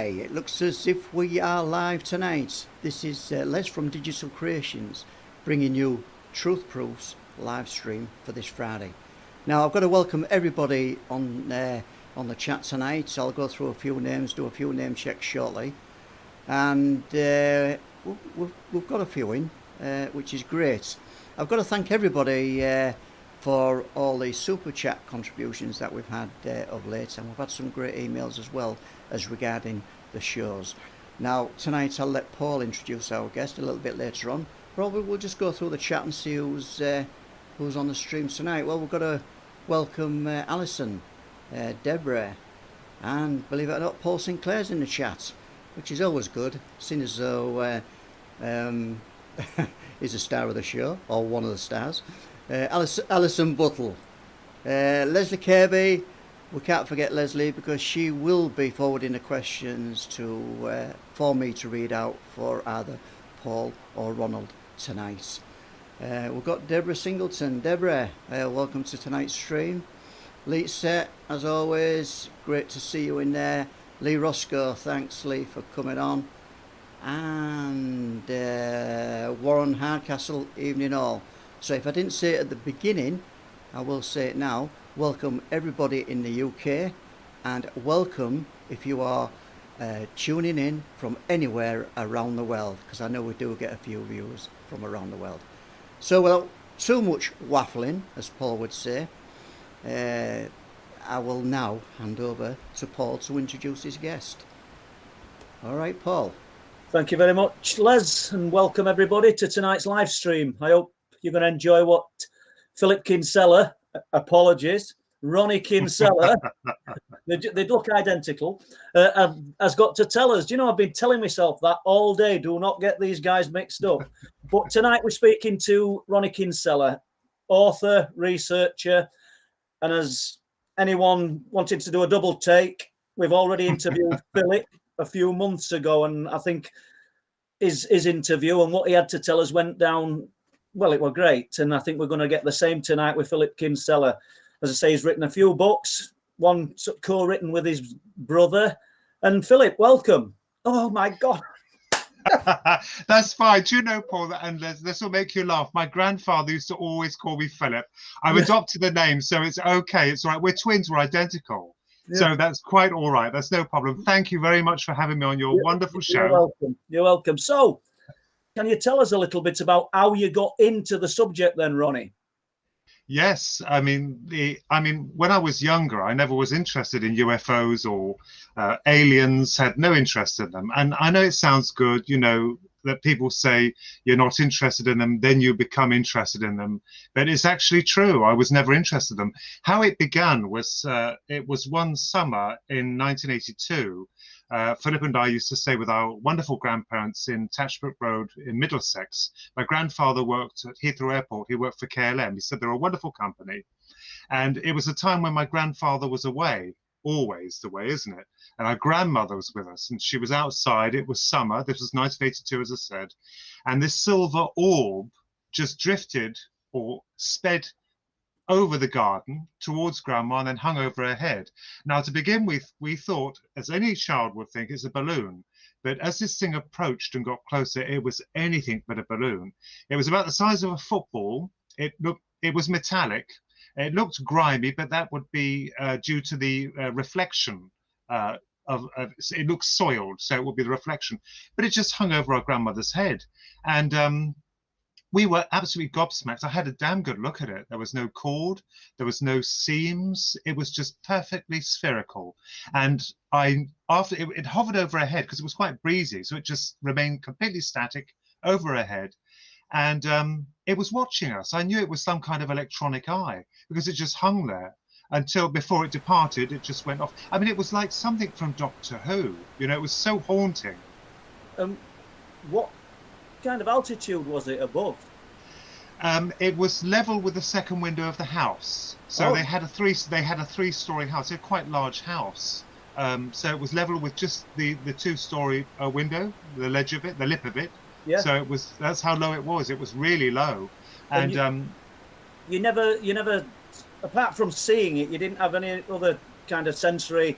Okay, it looks as if we are live tonight. This is Les from Digital Creations, bringing you Truth Proofs live stream for this Friday. Now, I've got to welcome everybody on the chat tonight. So I'll go through a few names, do a few name checks shortly, and we've got a few in, which is great. I've got to thank everybody for all the super chat contributions that we've had of late, and we've had some great emails as well as regarding the shows. Now tonight I'll let Paul introduce our guest a little bit later on. Probably we'll just go through the chat and see who's on the stream tonight. Well, we've got to welcome Alison, Deborah, and believe it or not, Paul Sinclair's in the chat, which is always good, seeing as though he's a star of the show, or one of the stars. Alison Buttle, Leslie Kirby. We can't forget Leslie, because she will be forwarding the questions for me to read out for either Paul or Ronald tonight. We've got Deborah Singleton. Deborah, welcome to tonight's stream. Lisa, as always, great to see you in there. Lee Roscoe, thanks Lee for coming on. And Warren Hardcastle, evening all. So if I didn't say it at the beginning, I will say it now. Welcome everybody in the UK, and welcome if you are tuning in from anywhere around the world, because I know we do get a few viewers from around the world. So without too much waffling, as Paul would say, I will now hand over to Paul to introduce his guest. All right, Paul. Thank you very much, Les, and welcome everybody to tonight's live stream. I hope you're going to enjoy what Philip Kinsella, apologies, Ronnie Kinsella, they look identical, has got to tell us. Do you know, I've been telling myself that all day, do not get these guys mixed up. But tonight we're speaking to Ronnie Kinsella, author, researcher, and as anyone wanted to do a double take, we've already interviewed Philip a few months ago, and I think his interview and what he had to tell us went down, well, it were great. And I think we're going to get the same tonight with Philip Kinsella. As I say, he's written a few books, one co-written with his brother. And Philip, welcome. Oh my God. That's fine. Do you know, Paul, and this will make you laugh. My grandfather used to always call me Philip. I've adopted the name, so it's okay. It's all right. We're twins. We're identical. Yeah. So that's quite all right. That's no problem. Thank you very much for having me on your wonderful show. You're welcome. You're welcome. So, can you tell us a little bit about how you got into the subject then, Ronnie? Yes, I mean, when I was younger, I never was interested in UFOs or aliens. Had no interest in them. And I know it sounds good, you know, that people say you're not interested in them, then you become interested in them. But it's actually true. I was never interested in them. How it began was it was one summer in 1982. Philip and I used to stay with our wonderful grandparents in Tatchbrook Road in Middlesex. My grandfather worked at Heathrow Airport. He worked for KLM. He said they're a wonderful company. And it was a time when my grandfather was away, always the way, isn't it? And our grandmother was with us, and she was outside. It was summer. This was 1982, as I said. And this silver orb just drifted or sped over the garden towards Grandma and then hung over her head. Now, to begin with, we thought, as any child would think, it's a balloon. But as this thing approached and got closer, it was anything but a balloon. It was about the size of a football. It was metallic. It looked grimy, but that would be due to the reflection it looks soiled, so it would be the reflection. But it just hung over our grandmother's head. And we were absolutely gobsmacked. I had a damn good look at it. There was no cord, there was no seams. It was just perfectly spherical. And after it hovered over her head because it was quite breezy, so it just remained completely static over her head. And it was watching us. I knew it was some kind of electronic eye because it just hung there until before it departed, it just went off. I mean, it was like something from Doctor Who. You know, it was so haunting. What kind of altitude was it above? It was level with the second window of the house. So they had a three-story house. They're quite large house. So it was level with just the two-story window, the ledge of it, the lip of it. Yeah. So that's how low it was. It was really low. And you never, apart from seeing it, you didn't have any other kind of sensory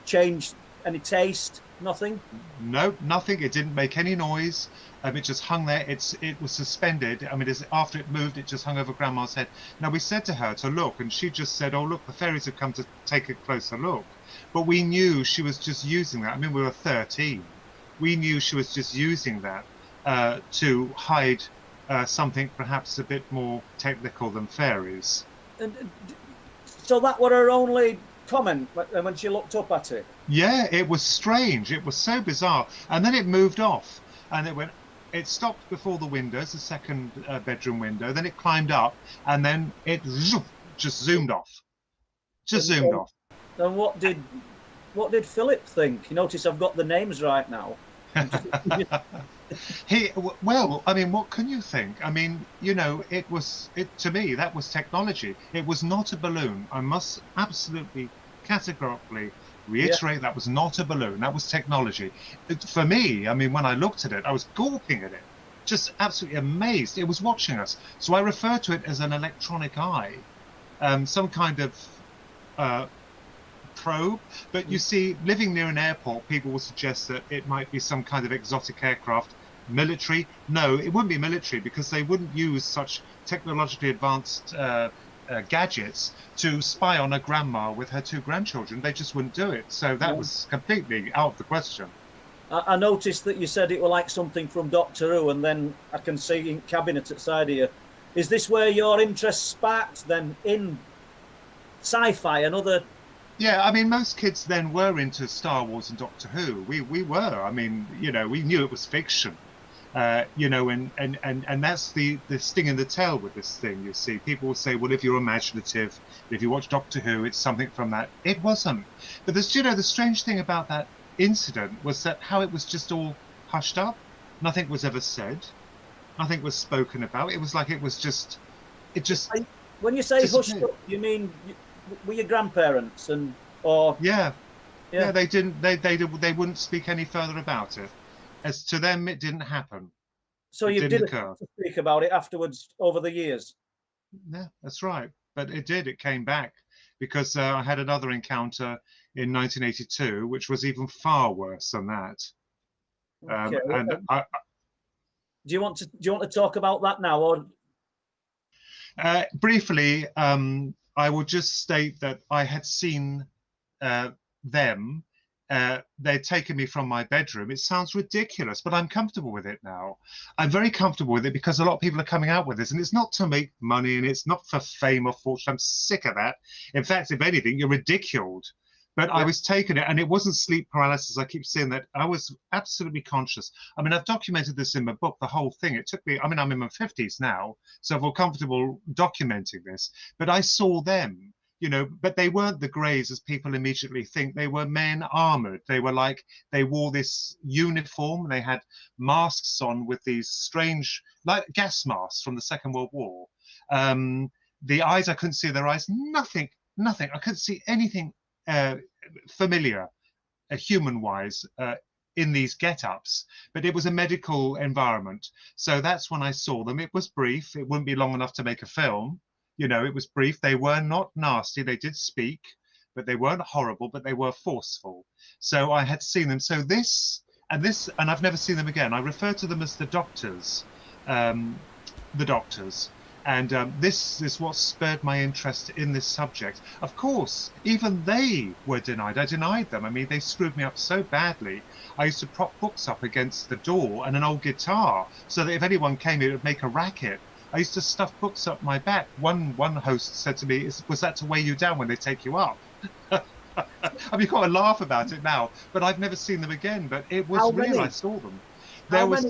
change any taste? Nothing? No, nothing. It didn't make any noise. It just hung there. It was suspended. I mean, after it moved, it just hung over Grandma's head. Now, we said to her to look, and she just said, "Oh, look, the fairies have come to take a closer look." But we knew she was just using that. I mean, we were 13. We knew she was just using that to hide something perhaps a bit more technical than fairies. And so that were her only comment when she looked up at it? Yeah, it was strange. It was so bizarre. And then it moved off, and it stopped before the windows, the second bedroom window. Then it climbed up, and then it just zoomed off. Just zoomed off. And what did Philip think? You notice I've got the names right now. Well, I mean, what can you think? I mean, you know, to me, that was technology. It was not a balloon. I must absolutely categorically reiterate, that was not a balloon. That was technology. For me, I mean, when I looked at it, I was gawping at it, just absolutely amazed. It was watching us. So I refer to it as an electronic eye, some kind of probe. But you see, living near an airport, people will suggest that it might be some kind of exotic aircraft. Military? No, it wouldn't be military, because they wouldn't use such technologically advanced gadgets to spy on a grandma with her 2 grandchildren. They just wouldn't do it. So that was completely out of the question. I noticed that you said it were like something from Doctor Who, and then I can see in cabinet at side of you. Is this where your interest sparked then in sci-fi and other? Yeah, I mean, most kids then were into Star Wars and Doctor Who. We were. I mean, you know, we knew it was fiction. You know, and that's the sting in the tail with this thing. You see, people will say, well, if you're imaginative, if you watch Doctor Who, it's something from that. It wasn't. But there's, you know, the strange thing about that incident was that how it was just all hushed up. Nothing was ever said. Nothing was spoken about. It was like it just. When you say hushed up, you mean were your grandparents or? Yeah. They didn't. They wouldn't speak any further about it. As to them, it didn't happen. So you didn't speak about it afterwards over the years? Yeah, that's right. But it did. It came back because I had another encounter in 1982, which was even far worse than that. Okay. Do you want to talk about that now, or? Briefly, I will just state that I had seen them. They'd taken me from my bedroom. It sounds ridiculous, but I'm comfortable with it now. I'm very comfortable with it because a lot of people are coming out with this, and it's not to make money, and it's not for fame or fortune. I'm sick of that. In fact, if anything, you're ridiculed. But I was taking it, and it wasn't sleep paralysis. I keep saying that. I was absolutely conscious. I mean, I've documented this in my book, the whole thing. It took me, I mean, I'm in my 50s now, so I feel comfortable documenting this. But I saw them. You know, but they weren't the Greys as people immediately think. They were men armored. They were like, they wore this uniform. They had masks on with these strange, like gas masks from the Second World War. The eyes, I couldn't see their eyes. Nothing. I couldn't see anything familiar, human-wise, in these get-ups. But it was a medical environment. So that's when I saw them. It was brief. It wouldn't be long enough to make a film. You know, it was brief. They were not nasty. They did speak, but they weren't horrible, but they were forceful. So I had seen them. So this, and I've never seen them again. I refer to them as the doctors. And this is what spurred my interest in this subject. Of course, even they were denied. I denied them. I mean, they screwed me up so badly. I used to prop books up against the door and an old guitar so that if anyone came, it would make a racket. I used to stuff books up my back. One host said to me, was that to weigh you down when they take you up? I mean, you can't laugh about it now, but I've never seen them again. But it was real. I saw them. There were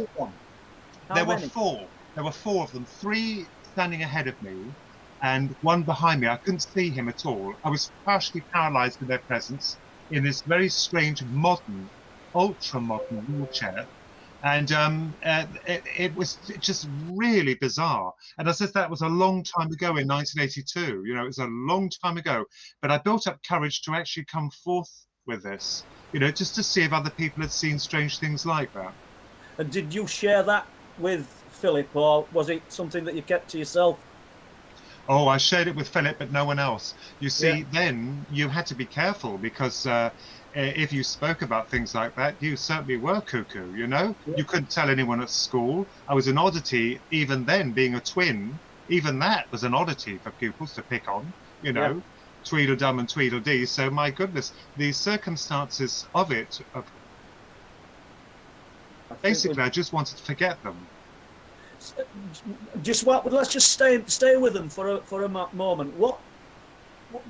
four. There were 4 of them, 3 standing ahead of me and 1 behind me. I couldn't see him at all. I was partially paralyzed with their presence in this very strange, modern, ultra-modern wheelchair. And it was just really bizarre. And I said that was a long time ago in 1982. You know, it was a long time ago. But I built up courage to actually come forth with this, you know, just to see if other people had seen strange things like that. And did you share that with Philip, or was it something that you kept to yourself? Oh, I shared it with Philip, but no one else. You see, then you had to be careful because if you spoke about things like that, you certainly were cuckoo, you know? You couldn't tell anyone at school. I was an oddity even then, being a twin. Even that was an oddity for pupils to pick on, you know? Tweedledum and Tweedledee. So my goodness, the circumstances of it, basically, I just wanted to forget them. Let's just stay with them for a moment. What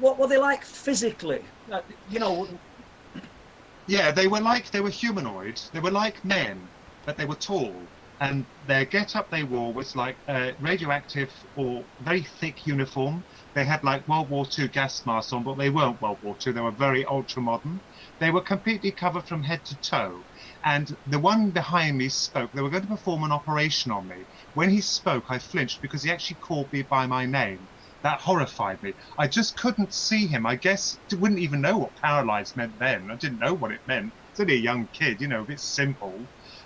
were they like physically? You know. Yeah, they were humanoid. They were like men, but they were tall, and their get-up they wore was like a radioactive or very thick uniform. They had like World War II gas masks on, but they weren't World War II. They were very ultra-modern. They were completely covered from head to toe. And the one behind me spoke. They were going to perform an operation on me. When he spoke, I flinched because he actually called me by my name. That horrified me. I just couldn't see him. I guess I wouldn't even know what paralyzed meant then. I didn't know what it meant. I was only a young kid, you know, a bit simple.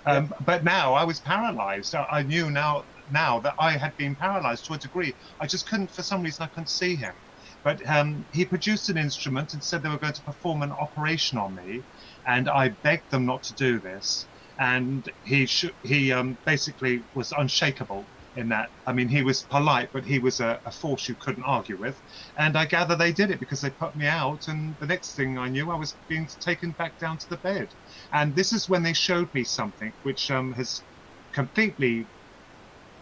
But now I was paralyzed. I knew now that I had been paralyzed to a degree. I just couldn't, for some reason, I couldn't see him. But he produced an instrument and said they were going to perform an operation on me. And I begged them not to do this. And he basically was unshakable in that. I mean, he was polite, but he was a force you couldn't argue with. And I gather they did it because they put me out. And the next thing I knew, I was being taken back down to the bed. And this is when they showed me something which has completely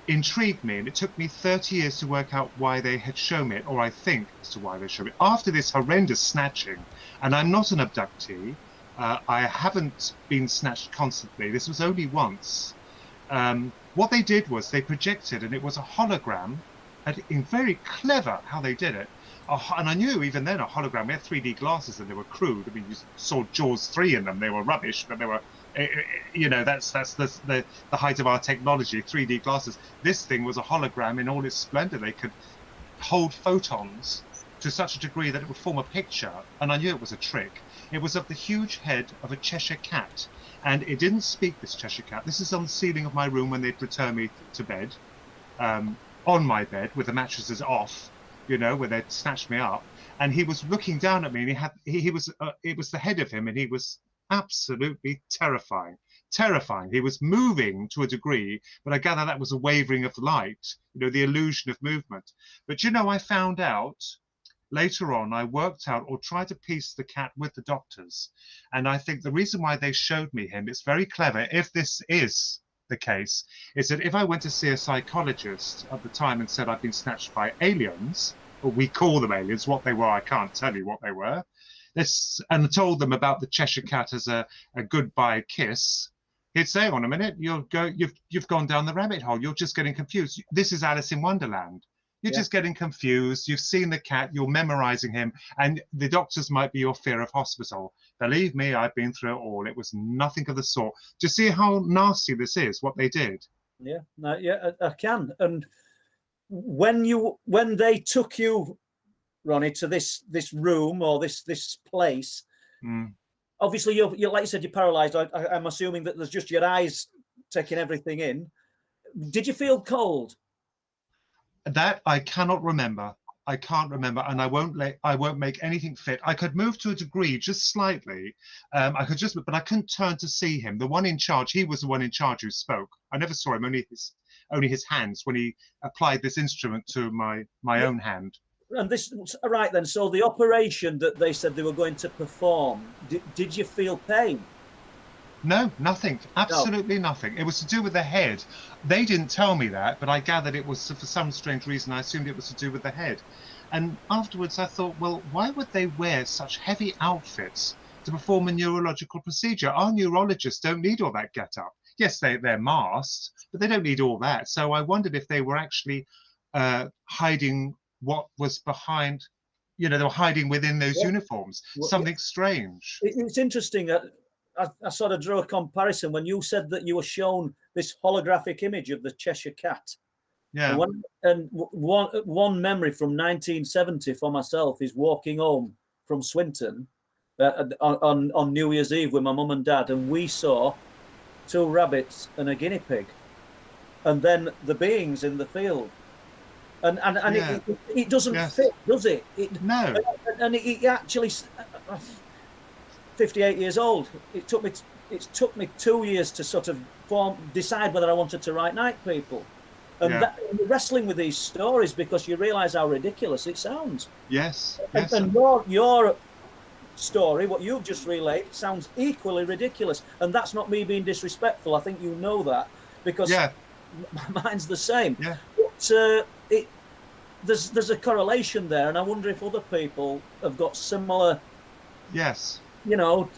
intrigued me. And it took me 30 years to work out why they had shown me it, or I think as to why they showed it. After this horrendous snatching, and I'm not an abductee, I haven't been snatched constantly. This was only once. What they did was they projected, and it was a hologram, and very clever how they did it. And I knew even then a hologram. We had 3D glasses, and they were crude. I mean, you saw Jaws 3 in them. They were rubbish, but they were, you know, that's the height of our technology. 3D glasses. This thing was a hologram in all its splendor. They could hold photons to such a degree that it would form a picture, and I knew it was a trick. It was of the huge head of a Cheshire Cat, and it didn't speak, this Cheshire Cat. This is on the ceiling of my room when they'd return me to bed, on my bed with the mattresses off, you know, where they'd snatched me up, and he was looking down at me, and it was the head of him, and he was absolutely terrifying. He was moving to a degree, but I gather that was a wavering of light, you know, the illusion of movement. But you know, I found out later on, I worked out or tried to piece the cat with the doctors. And I think the reason why they showed me him, it's very clever, if this is the case, is that if I went to see a psychologist at the time and said I'd been snatched by aliens, or we call them aliens, what they were, I can't tell you what they were, and told them about the Cheshire Cat as a goodbye kiss, he'd say, on a minute, you've gone down the rabbit hole, you're just getting confused. This is Alice in Wonderland. You're just getting confused. You've seen the cat. You're memorizing him. And the doctors might be your fear of hospital. Believe me, I've been through it all. It was nothing of the sort. Do you see how nasty this is, what they did? Yeah, I can. And when they took you, Ronnie, to this room or this place, obviously, you're like you said, you're paralyzed. I'm assuming that there's just your eyes taking everything in. Did you feel cold? That I cannot remember. I can't remember, and I won't make anything fit. I could move to a degree, just slightly. I could just, but I couldn't turn to see him. The one in charge, he was the one in charge who spoke. I never saw him, only his hands when he applied this instrument to my own hand. And this, right then. So the operation that they said they were going to perform, did you feel pain? No, nothing. Absolutely nothing. It was to do with the head. They didn't tell me that, but I gathered it was for some strange reason. I assumed it was to do with the head. And afterwards I thought, well, why would they wear such heavy outfits to perform a neurological procedure? Our neurologists don't need all that get-up. Yes, they're masked, but they don't need all that. So I wondered if they were actually hiding what was behind, you know, they were hiding within those uniforms. Something strange. It's interesting that I sort of drew a comparison when you said that you were shown this holographic image of the Cheshire Cat. Yeah. And one memory from 1970 for myself is walking home from Swinton on New Year's Eve with my mum and dad, and we saw 2 rabbits and a guinea pig, and then the beings in the field. And it doesn't fit, does it? No. And it actually... 58 years old. It took me 2 years to sort of decide whether I wanted to write Night People. And wrestling with these stories, because you realise how ridiculous it sounds. Yes. And your story, what you've just relayed, sounds equally ridiculous. And that's not me being disrespectful. I think you know that, because mine's the same. Yeah. But there's a correlation there, and I wonder if other people have got similar. Yes. You know,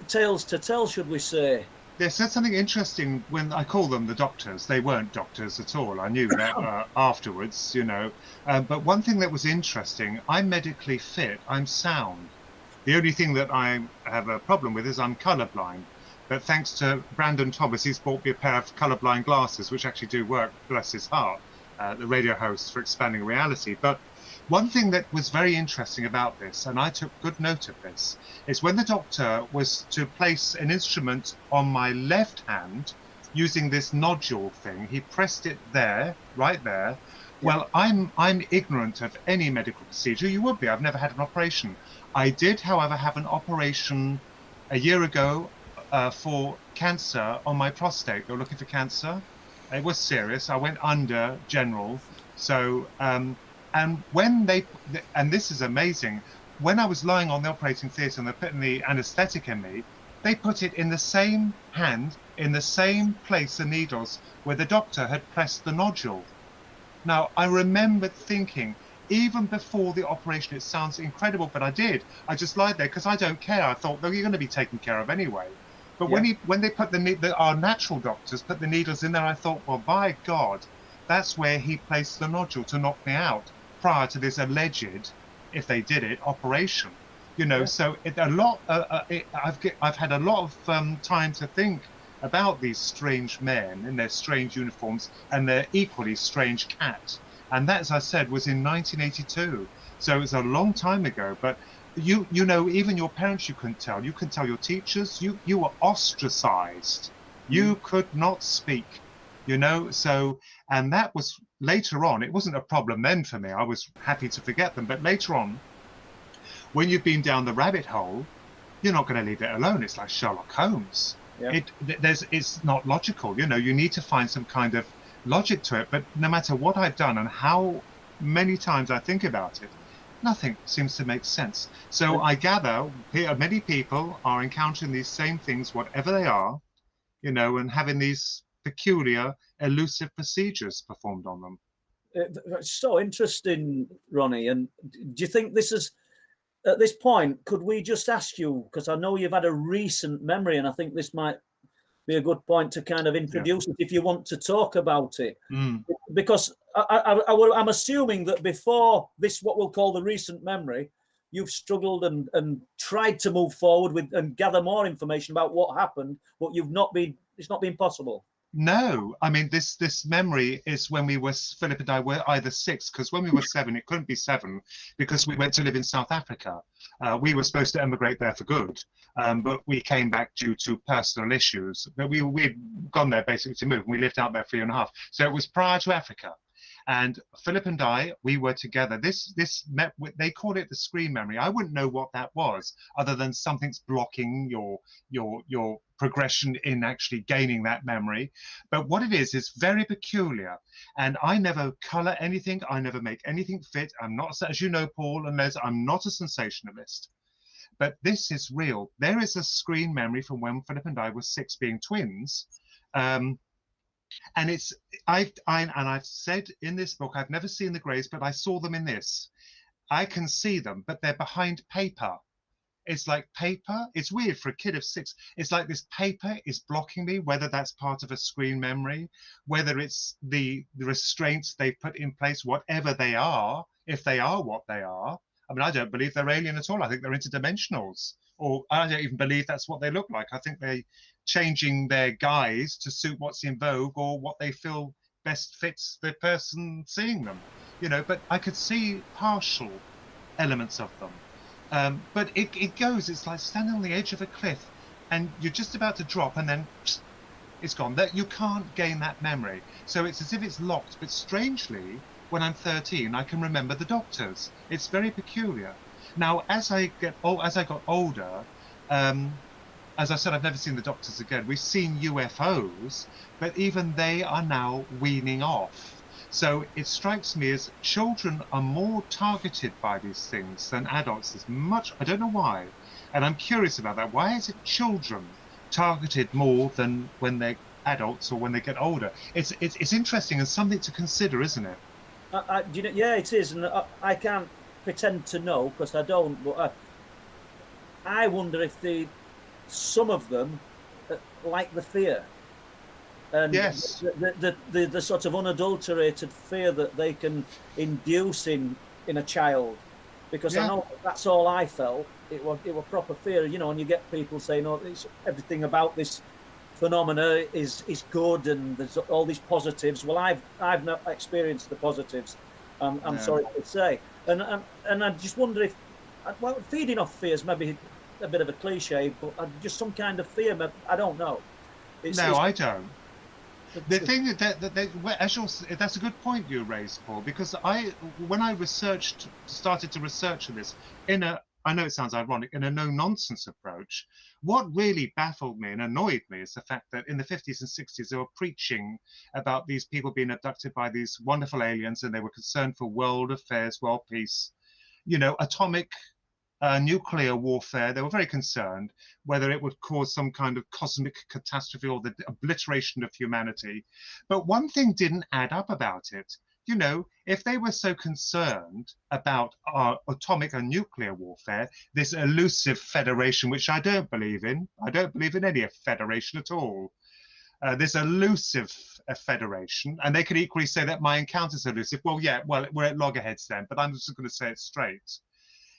tales to tell, should we say? They said something interesting when I call them the doctors. They weren't doctors at all. I knew that afterwards, you know. But one thing that was interesting, I'm medically fit. I'm sound. The only thing that I have a problem with is I'm colourblind. But thanks to Brandon Thomas, he's bought me a pair of colourblind glasses, which actually do work, bless his heart, the radio host for Expanding Reality. But one thing that was very interesting about this, and I took good note of this, is when the doctor was to place an instrument on my left hand using this nodule thing, he pressed it there, right there. Yeah. Well, I'm ignorant of any medical procedure. You would be. I've never had an operation. I did, however, have an operation a year ago for cancer on my prostate. They were looking for cancer. It was serious. I went under general. So, and when and this is amazing, when I was lying on the operating theatre and they're putting the anaesthetic in me, they put it in the same hand, in the same place, the needles, where the doctor had pressed the nodule. Now, I remembered thinking, even before the operation, it sounds incredible, but I did. I just lied there because I don't care. I thought, well, you're going to be taken care of anyway. But when they put our natural doctors put the needles in there, I thought, well, by God, that's where he placed the nodule to knock me out prior to this alleged, if they did it, operation. You know, so I've had a lot of time to think about these strange men in their strange uniforms and their equally strange cat. And that, as I said, was in 1982. So it's a long time ago. But you know, even your parents, you couldn't tell. You couldn't tell your teachers. You were ostracized. You could not speak. You know, so, and that was later on. It wasn't a problem then for me. I was happy to forget them. But later on, when you've been down the rabbit hole, you're not going to leave it alone. It's like Sherlock Holmes. Yeah. It's not logical. You know, you need to find some kind of logic to it. But no matter what I've done and how many times I think about it, nothing seems to make sense. So I gather many people are encountering these same things, whatever they are, you know, and having these peculiar, elusive procedures performed on them. It's so interesting, Ronnie. And do you think this is, at this point, could we just ask you, because I know you've had a recent memory, and I think this might be a good point to kind of introduce it if you want to talk about it. Because I'm assuming that before this, what we'll call the recent memory, you've struggled and tried to move forward with and gather more information about what happened, but it's not been possible. No, I mean, this memory is when Philip and I were either 6, because when we were 7, it couldn't be 7 because we went to live in South Africa. We were supposed to emigrate there for good, but we came back due to personal issues. But we'd gone there basically to move, and we lived out there for 1.5 years. So it was prior to Africa. And Philip and I, we were together. They call it the screen memory. I wouldn't know what that was, other than something's blocking your progression in actually gaining that memory. But what it is very peculiar. And I never color anything. I never make anything fit. I'm not, as you know, Paul and Les, I'm not a sensationalist. But this is real. There is a screen memory from when Philip and I were 6, being twins. And I've said in this book, I've never seen the Greys, but I saw them in this. I can see them, but they're behind paper. It's like paper. It's weird for a kid of 6. It's like this paper is blocking me, whether that's part of a screen memory, whether it's the restraints they put in place, whatever they are, if they are what they are. I mean, I don't believe they're alien at all. I think they're interdimensionals. Or I don't even believe that's what they look like. I think they're changing their guise to suit what's in vogue or what they feel best fits the person seeing them, you know. But I could see partial elements of them. But it goes, it's like standing on the edge of a cliff and you're just about to drop and then it's gone. That you can't gain that memory. So it's as if it's locked. But strangely, when I'm 13, I can remember the doctors. It's very peculiar. Now, as I got older, As I said, I've never seen the Doctors again. We've seen UFOs, but even they are now weaning off. So it strikes me as children are more targeted by these things than adults. As much, I don't know why, and I'm curious about that. Why is it children targeted more than when they're adults or when they get older? It's interesting and something to consider, isn't it? You know, yeah, it is, and I can't pretend to know because I don't. But I wonder if some of them like the fear, and Yes. the sort of unadulterated fear that they can induce in a child, because I know that's all I felt. It was proper fear, you know. And you get people saying, "Oh, everything about this phenomena is good, and there's all these positives." Well, I've not experienced the positives. I'm sorry to say, and I just wonder if, well, feeding off fear is maybe a bit of a cliche, but just some kind of fear. I don't know. I don't. The thing that's a good point you raised, Paul, because when I started to research this I know it sounds ironic, in a no-nonsense approach, what really baffled me and annoyed me is the fact that in the 50s and 60s they were preaching about these people being abducted by these wonderful aliens, and they were concerned for world affairs, world peace, you know, atomic nuclear warfare. They were very concerned whether it would cause some kind of cosmic catastrophe or the obliteration of humanity. But one thing didn't add up about it. You know, if they were so concerned about atomic and nuclear warfare, this elusive federation, which I don't believe in any federation at all. This elusive federation, and they could equally say that my encounter's elusive. Well, yeah, well, we're at loggerheads then, but I'm just going to say it straight.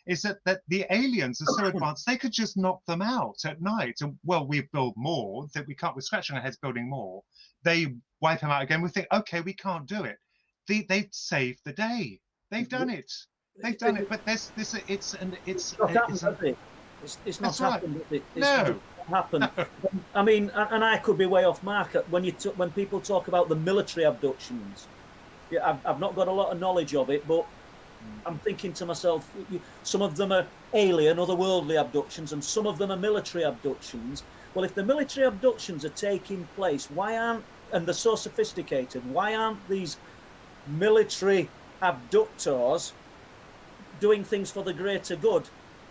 Is that the aliens are so advanced they could just knock them out at night, and well, we build more that we're scratching our heads building more. They wipe them out again. We think, okay, we can't do it. They've saved the day. They've done it. They've done it. But it's not happened. It's not happened. No. Happened. I mean, and I could be way off mark when people talk about the military abductions. Yeah, I've not got a lot of knowledge of it, but I'm thinking to myself, some of them are alien, otherworldly abductions, and some of them are military abductions. Well, if the military abductions are taking place, and they're so sophisticated, why aren't these military abductors doing things for the greater good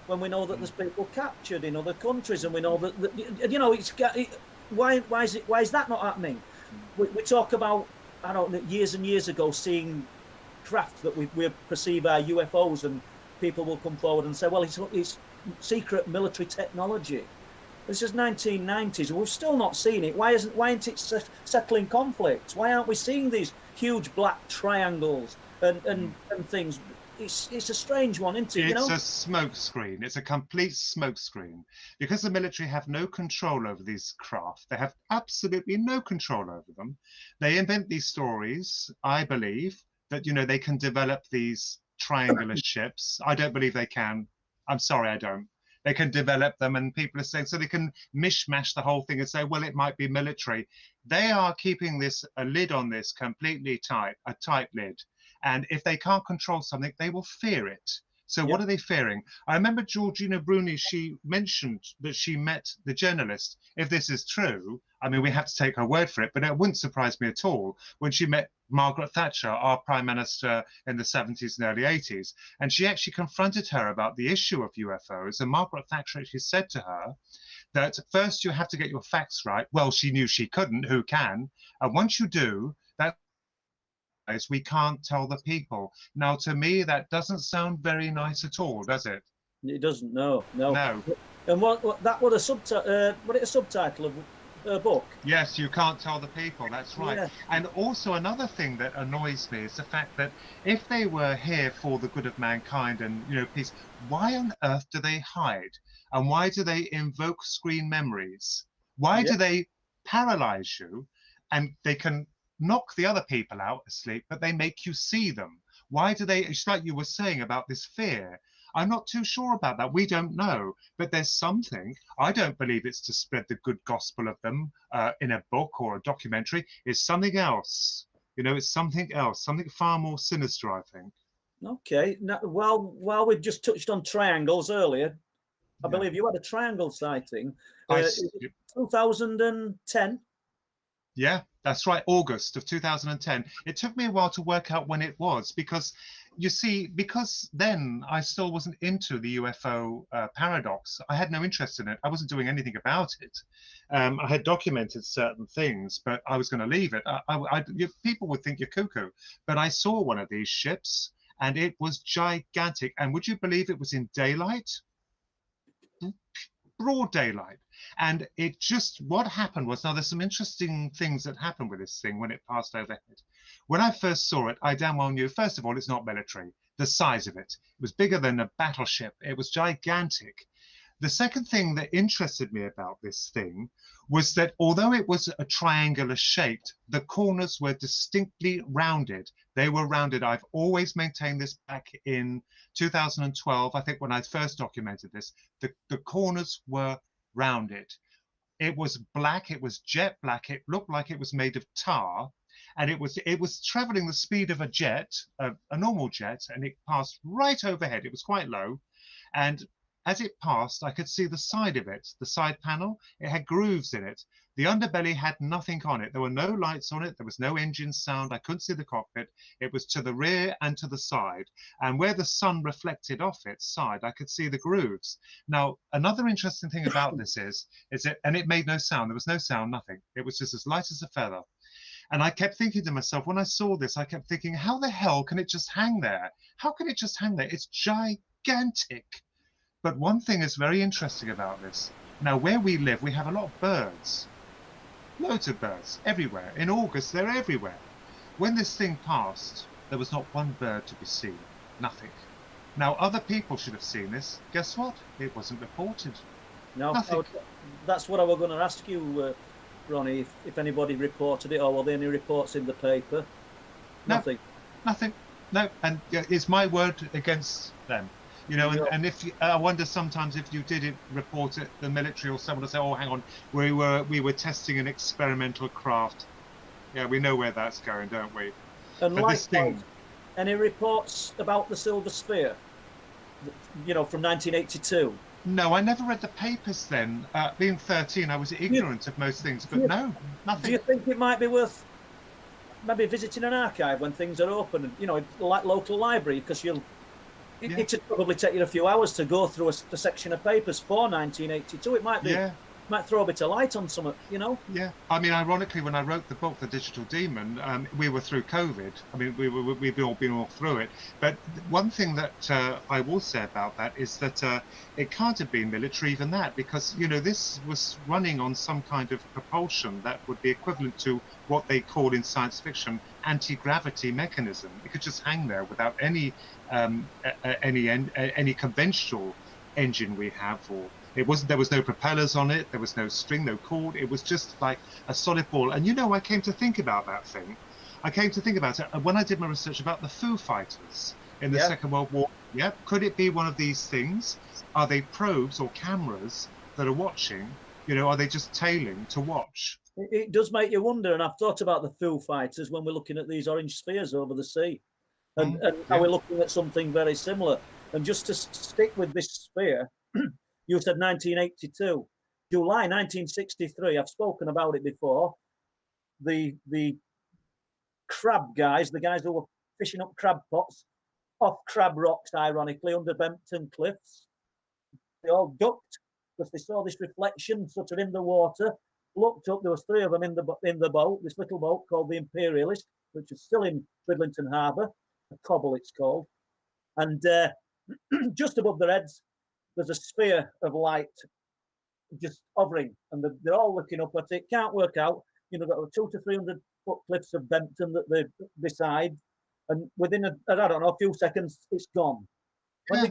when we know that there's people captured in other countries, and we know that you know, why is that not happening? We talk about, I don't know, years and years ago, seeing craft that we perceive are UFOs, and people will come forward and say, well, it's secret military technology. This is 1990s, and we've still not seen it. Why isn't it settling conflicts? Why aren't we seeing these huge black triangles and things? It's a strange one, isn't it? It's a smoke screen. It's a complete smoke screen, because the military have no control over these craft. They have absolutely no control over them. They invent these stories, I believe, that, you know, they can develop these triangular ships. I don't believe they can. I'm sorry, I don't. They can develop them, and people are saying, so they can mishmash the whole thing and say, well, it might be military. They are keeping a lid on this completely tight, a tight lid. And if they can't control something, they will fear it. So what are they fearing? I remember Georgina Bruni, she mentioned that she met the journalist. If this is true, I mean, we have to take her word for it, but it wouldn't surprise me at all when she met Margaret Thatcher, our Prime Minister in the 70s and early 80s. And she actually confronted her about the issue of UFOs. And Margaret Thatcher actually said to her that first you have to get your facts right. Well, she knew she couldn't. Who can? And once you do, that we can't tell the people. Now, to me, that doesn't sound very nice at all, does it? It doesn't. No. And what that was a subtitle of a book? Yes, you can't tell the people. That's right. Yeah. And also another thing that annoys me is the fact that if they were here for the good of mankind and, you know, peace, why on earth do they hide? And why do they invoke screen memories? Why do they paralyze you, and they can knock the other people out asleep, but they make you see them? Why do they? It's like you were saying about this fear. I'm not too sure about that. We don't know, but there's something. I don't believe it's to spread the good gospel of them in a book or a documentary. It's something else. You know, it's something else, something far more sinister, I think. Okay. Now, well, we've just touched on triangles earlier. I believe you had a triangle sighting. 2010. Yeah, that's right. August of 2010. It took me a while to work out when it was because, you see, because then I still wasn't into the UFO paradox. I had no interest in it. I wasn't doing anything about it. I had documented certain things, but I was going to leave it. People would think you're cuckoo, but I saw one of these ships and it was gigantic. And would you believe it was in daylight? Broad daylight. And it just, what happened was, now there's some interesting things that happened with this thing when it passed overhead. When I first saw it, I damn well knew, first of all, it's not military. The size of it was bigger than a battleship. It was gigantic. The second thing that interested me about this thing was that although it was a triangular shaped, the corners were distinctly rounded. They were rounded. I've always maintained this back in 2012. I think when I first documented this, the corners were rounded. It was black. It was jet black. It looked like it was made of tar. And it was traveling the speed of a jet, a normal jet, and it passed right overhead. It was quite low. And as it passed, I could see the side of it, the side panel. It had grooves in it. The underbelly had nothing on it. There were no lights on it. There was no engine sound. I couldn't see the cockpit. It was to the rear and to the side. And where the sun reflected off its side, I could see the grooves. Now, another interesting thing about this is and it made no sound. There was no sound, nothing. It was just as light as a feather. And I kept thinking to myself, when I saw this, I kept thinking, how the hell can it just hang there? How can it just hang there? It's gigantic. But one thing is very interesting about this. Now, where we live, we have a lot of birds. Loads of birds, everywhere. In August, they're everywhere. When this thing passed, there was not one bird to be seen. Nothing. Now, other people should have seen this. Guess what? It wasn't reported. No, Nothing. That's what I was going to ask you, Ronnie, if anybody reported it, or were there any reports in the paper? Nothing. Nothing. No, and it's my word against them. You know, and if I wonder sometimes if you did report it, the military or someone will say, "Oh, hang on, we were testing an experimental craft." Yeah, we know where that's going, don't we? And likewise, any reports about the Silver Sphere? You know, from 1982. No, I never read the papers then. Being 13, I was ignorant of most things, but no, nothing. Do you think it might be worth maybe visiting an archive when things are open? You know, like local library, because it would probably take you a few hours to go through a section of papers for 1982. It might be, might throw a bit of light on something, you know? Yeah. I mean, ironically, when I wrote the book, The Digital Demon, we were through COVID. I mean, we've all been through it. But one thing that I will say about that is that it can't have been military, even that, because, you know, this was running on some kind of propulsion that would be equivalent to what they call in science fiction anti-gravity mechanism. It could just hang there without any conventional engine we have, or there was no propellers on it, there was no string, no cord. It was just like a solid ball. And you know, I came to think about that thing. I came to think about it when I did my research about the Foo Fighters in the Second World War. Yeah, could it be one of these things? Are they probes or cameras that are watching? You know, are they just tailing to watch? It does make you wonder, and I've thought about the Foo Fighters when we're looking at these orange spheres over the sea, and are we looking at something very similar? And just to stick with this sphere, you said 1982, July 1963. I've spoken about it before. The crab guys, the guys who were fishing up crab pots off Crab Rocks, ironically, under Bempton Cliffs, they all ducked because they saw this reflection sort of in the water. Looked up, there was three of them in the boat, this little boat called the Imperialist, which is still in Bridlington Harbour, a cobble it's called. And just above their heads, there's a sphere of light just hovering, and they're all looking up at it. Can't work out, you know, got 200 to 300 foot cliffs of Bempton that they beside, and within a few seconds, it's gone. When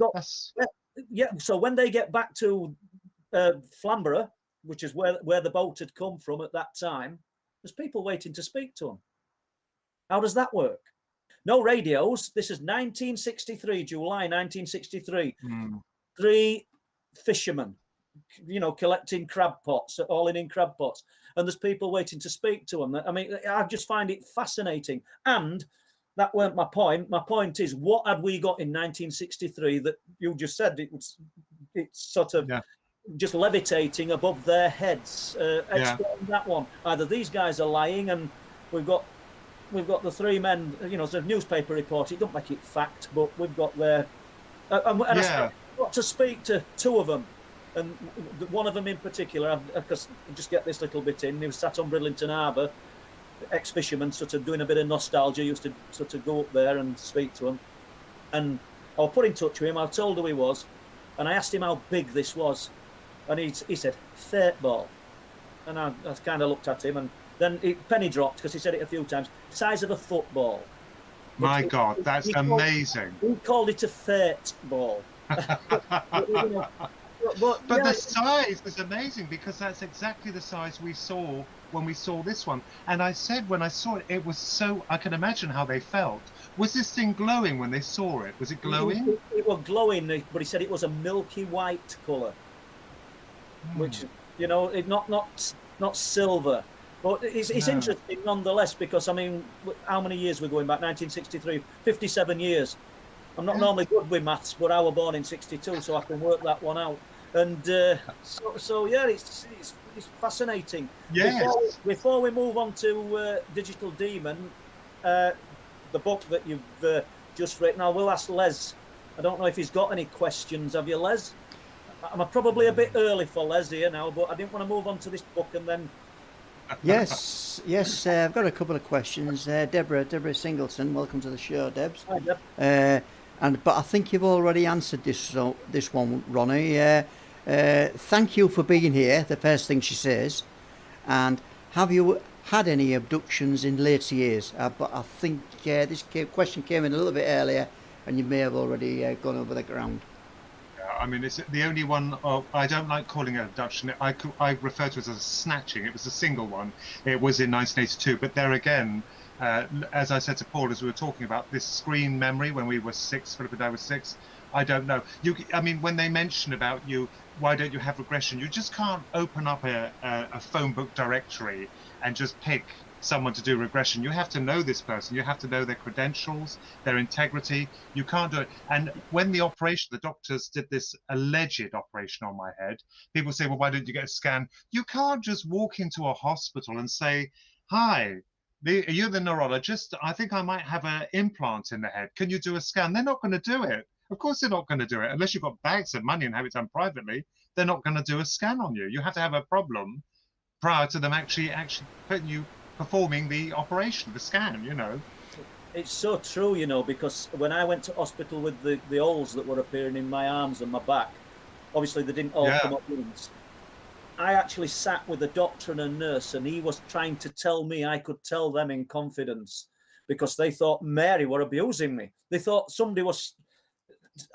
so when they get back to Flamborough, which is where the boat had come from at that time, there's people waiting to speak to them. How does that work? No radios. This is 1963, July 1963. 3 fishermen, you know, collecting crab pots, hauling in crab pots, and there's people waiting to speak to them. I mean, I just find it fascinating. And that weren't my point. My point is, what had we got in 1963 that you just said it was it's sort of just levitating above their heads. Explain that one. Either these guys are lying, and we've got the three men. You know, it's a newspaper report. It don't make it fact, but we've got their. I got to speak to two of them, and one of them in particular, because just get this little bit in. He was sat on Bridlington Harbour, ex-fisherman, sort of doing a bit of nostalgia. Used to sort of go up there and speak to him, and I was put in touch with him. I told who he was, and I asked him how big this was, and he said 30 ball, and I kind of looked at him, and then penny dropped because he said it a few times. Size of a football. My God, that's amazing. He called it a 30 ball. But the size is amazing, because that's exactly the size we saw when we saw this one. And I said when I saw it, it was so, I can imagine how they felt. Was this thing glowing when they saw it? Was it glowing? It was glowing, but he said it was a milky white colour, which, you know, not silver. But it's interesting nonetheless, because, I mean, how many years we're going back? 1963, 57 years. I'm not normally good with maths, but I was born in 62, so I can work that one out. And so yeah, it's fascinating. Yes. Before we move on to Digital Demon, the book that you've just written, I will ask Les. I don't know if he's got any questions. Have you, Les? I'm probably a bit early for Les here now, but I didn't want to move on to this book and then. Yes. I've got a couple of questions. Deborah Singleton, welcome to the show, Debs. Hi, Deb. But I think you've already answered this one, Ronnie. Thank you for being here, the first thing she says. And have you had any abductions in later years? But I think this question came in a little bit earlier, and you may have already gone over the ground. I mean, it's the only one. I don't like calling it abduction. I refer to it as a snatching. It was a single one. It was in 1982. But there again, as I said to Paul, as we were talking about this screen memory when we were 6, Philip and I were 6, I don't know. I mean, when they mention about you, why don't you have regression? You just can't open up a phone book directory and just pick someone to do regression. You have to know this person. You have to know their credentials, their integrity. You can't do it. And when the doctors did this alleged operation on my head, people say, well, why don't you get a scan? You can't just walk into a hospital and say, hi, are you the neurologist? I think I might have an implant in the head. Can you do a scan? They're not going to do it. Of course they're not going to do it. Unless you've got bags of money and have it done privately, they're not going to do a scan on you. You have to have a problem prior to them actually putting you performing the operation, the scan, you know. It's so true, you know, because when I went to hospital with the holes that were appearing in my arms and my back, obviously they didn't all come up once. I actually sat with a doctor and a nurse, and he was trying to tell me I could tell them in confidence, because they thought Mary were abusing me. They thought somebody was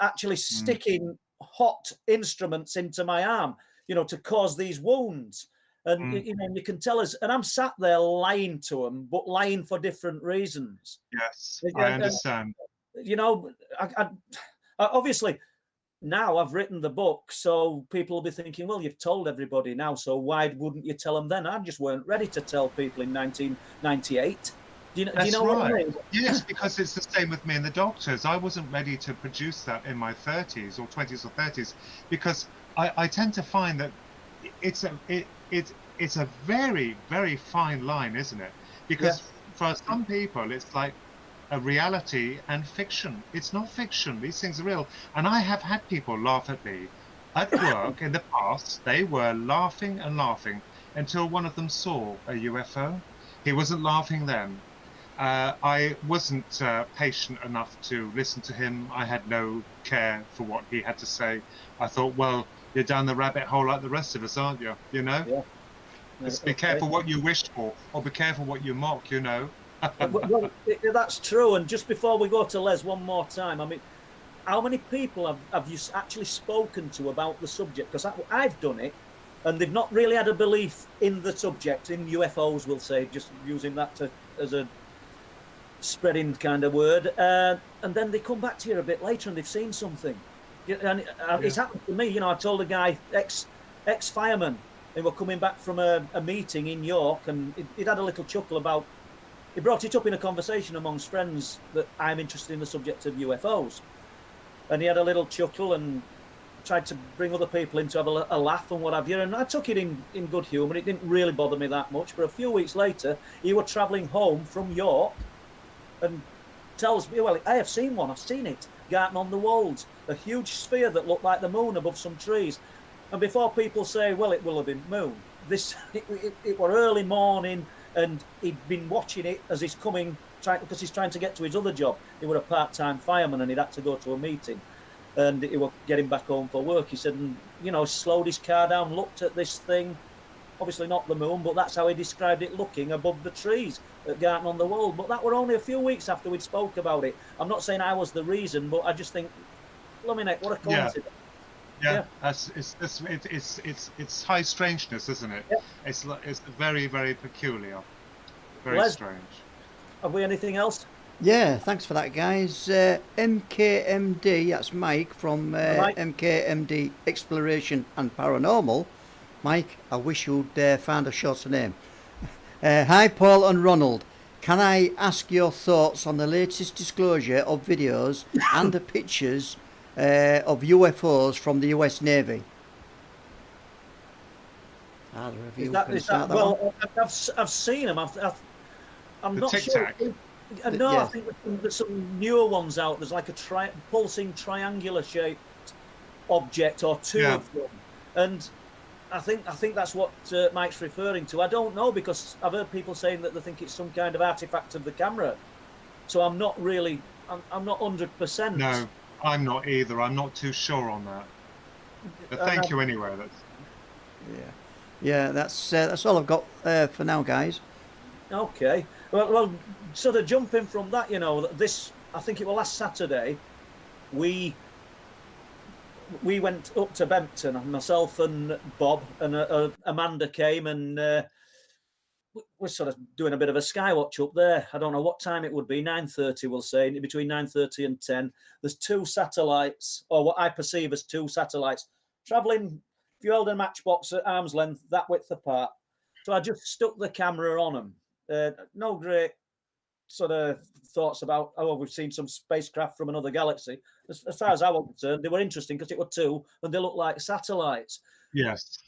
actually sticking hot instruments into my arm, you know, to cause these wounds. And you know, you can tell us, and I'm sat there lying to them, but lying for different reasons. Yes, I understand. You know, I obviously now I've written the book, so people will be thinking, well, you've told everybody now, so why wouldn't you tell them then? I just weren't ready to tell people in 1998. Do you know right. what I mean? Yes, because it's the same with me and the doctors. I wasn't ready to produce that in my 30s or 20s or 30s, because I tend to find that it's a very, very fine line, isn't it? Because for some people, it's like a reality and fiction. It's not fiction. These things are real. And I have had people laugh at me at work in the past. They were laughing and laughing until one of them saw a UFO. He wasn't laughing then. I wasn't patient enough to listen to him. I had no care for what he had to say. I thought, well, you're down the rabbit hole like the rest of us, aren't you? You know? Yeah. Just be careful what you wish for, or be careful what you mock, you know? Well, that's true. And just before we go to Les one more time, I mean, how many people have you actually spoken to about the subject? Because I've done it, and they've not really had a belief in the subject, in UFOs, we'll say, just using that as a spreading kind of word. And then they come back to you a bit later and they've seen something. And it's happened to me. You know, I told a guy, ex-fireman, they were coming back from a meeting in York, and he'd had a little chuckle about, he brought it up in a conversation amongst friends that I'm interested in the subject of UFOs. And he had a little chuckle and tried to bring other people in to have a laugh and what have you. And I took it in good humour. It didn't really bother me that much. But a few weeks later, he was travelling home from York and tells me, well, I have seen one. I've seen it. Garten on the Wolds, a huge sphere that looked like the moon above some trees. And before people say, well, it will have been moon, it were early morning, and he'd been watching it as he's coming, because he's trying to get to his other job. He was a part-time fireman, and he'd had to go to a meeting. And he was getting back home for work. He said, and, you know, slowed his car down, looked at this thing, obviously not the moon, but that's how he described it, looking above the trees at Garten on the Wold. But that were only a few weeks after we'd spoke about it. I'm not saying I was the reason, but I just think, Luminek, what a coincidence. Yeah. It's high strangeness, isn't it? Yeah. It's very, very peculiar, very Les, strange. Have we anything else? Yeah, thanks for that, guys. MKMD, that's Mike from MKMD Exploration and Paranormal. Mike, I wish you'd found a shorter name. Hi, Paul and Ronald. Can I ask your thoughts on the latest disclosure of videos and the pictures of UFOs from the US Navy? Either of you can start that one. I've seen them. I'm The not Tic sure. Tac. No, Yeah. I think there's some newer ones out. There's like a pulsing triangular shaped object or two of them, and I think that's what Mike's referring to. I don't know, because I've heard people saying that they think it's some kind of artifact of the camera. So I'm not really. I'm not 100%. No, I'm not either. I'm not too sure on that. But thank you anyway. Yeah, that's all I've got for now, guys. Okay. Well, sort of jumping from that, you know, this, I think it was last Saturday, we went up to Bempton, and myself and Bob and Amanda came, and we're sort of doing a bit of a skywatch up there. I don't know what time it would be, 9:30 we'll say, between 9:30 and 10. There's two satellites, or what I perceive as two satellites, travelling, if you held a matchbox at arm's length, that width apart. So I just stuck the camera on them. No great sort of thoughts about, oh, we've seen some spacecraft from another galaxy. As far as I was concerned, they were interesting because it were two and they looked like satellites. Yes.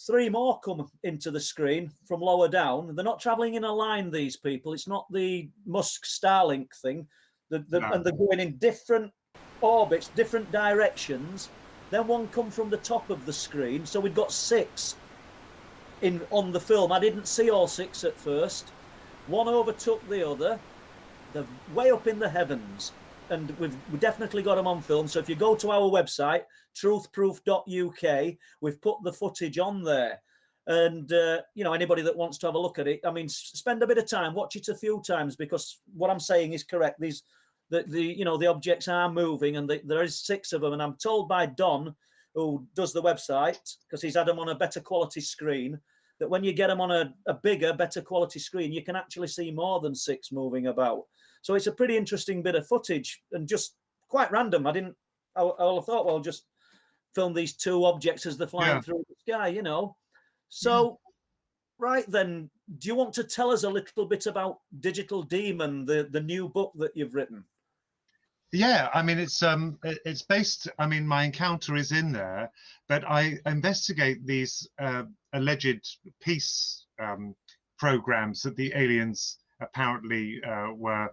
Three more come into the screen from lower down. They're not traveling in a line, these people. It's not the Musk Starlink thing. And they're going in different orbits, different directions. Then one come from the top of the screen. So we've got six on the film. I didn't see all six at first. One overtook the other. They're way up in the heavens, and we've definitely got them on film. So if you go to our website, truthproof.uk, we've put the footage on there. And you know, anybody that wants to have a look at it, I mean, spend a bit of time, watch it a few times, because what I'm saying is correct. The objects are moving, and there is six of them. And I'm told by Don, who does the website, because he's had them on a better quality screen, that when you get them on a bigger, better quality screen, you can actually see more than six moving about. So it's a pretty interesting bit of footage, and just quite random. I thought, well, just film these two objects as they're flying through the sky, you know. So, right then, do you want to tell us a little bit about Digital Demon, the new book that you've written? Yeah, I mean, it's based, I mean, my encounter is in there, but I investigate these alleged peace programs that the aliens apparently were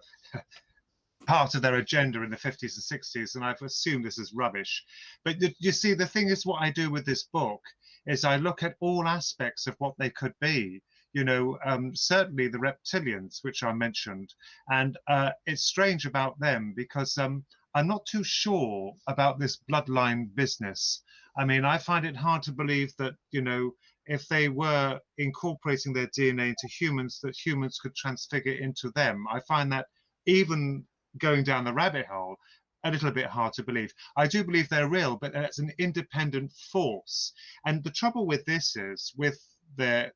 part of their agenda in the 50s and 60s, and I've assumed this is rubbish. But you see, the thing is, what I do with this book is I look at all aspects of what they could be. You know, certainly the reptilians, which I mentioned, and it's strange about them because I'm not too sure about this bloodline business. I mean, I find it hard to believe that, you know, if they were incorporating their DNA into humans, that humans could transfigure into them. I find that, even going down the rabbit hole, a little bit hard to believe. I do believe they're real, but it's an independent force. And the trouble with this is, with the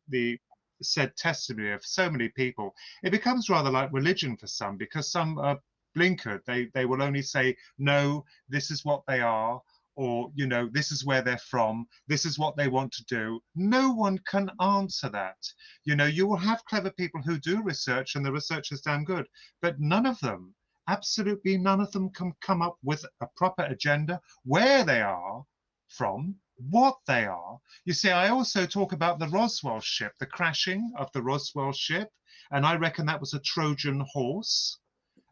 said testimony of so many people, it becomes rather like religion for some, because some are blinkered. They will only say, no, this is what they are, or, you know, this is where they're from, this is what they want to do. No one can answer that. You know, you will have clever people who do research, and the research is damn good, but none of them, absolutely none of them, can come up with a proper agenda, where they are, from, what they are. You see, I also talk about the Roswell ship, the crashing of the Roswell ship, and I reckon that was a Trojan horse.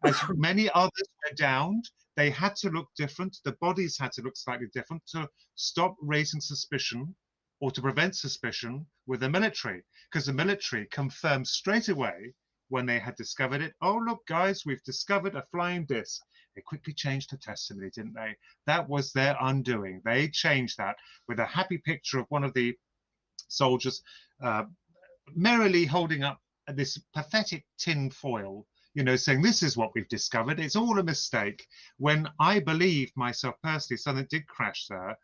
As many others were downed, they had to look different. The bodies had to look slightly different to stop raising suspicion or to prevent suspicion with the military, because the military confirmed straight away when they had discovered it. Oh, look, guys, we've discovered a flying disc. They quickly changed the testimony, didn't they? That was their undoing. They changed that with a happy picture of one of the soldiers merrily holding up this pathetic tin foil, you know, saying, this is what we've discovered. It's all a mistake. When I believe myself personally, something did crash there,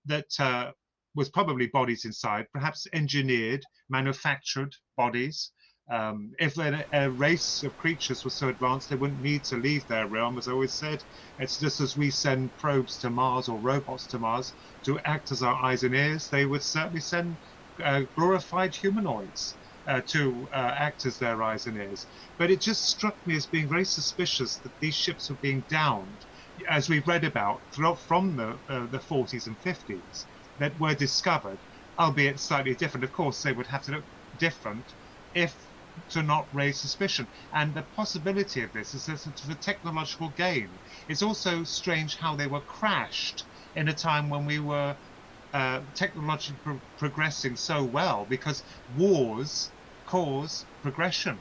that was probably bodies inside, perhaps engineered, manufactured bodies. If a race of creatures was so advanced, they wouldn't need to leave their realm, as I always said. It's just as we send probes to Mars or robots to Mars to act as our eyes and ears, they would certainly send glorified humanoids to act as their eyes and ears. But it just struck me as being very suspicious that these ships were being downed, as we've read about from the 40s and 50s, that were discovered, albeit slightly different. Of course, they would have to look different if to not raise suspicion. And the possibility of this is a sort of a technological gain. It's also strange how they were crashed in a time when we were technologically progressing so well, because wars cause progression.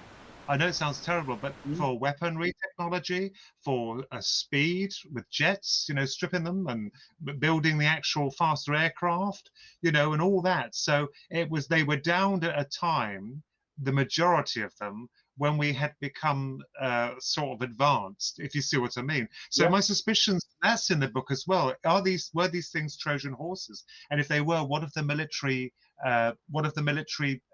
I know it sounds terrible, but for weaponry technology, for speed with jets, you know, stripping them and building the actual faster aircraft, you know, and all that. So they were downed at a time, the majority of them, when we had become sort of advanced, if you see what I mean. So my suspicions, that's in the book as well. Were these things Trojan horses? And if they were, what have the military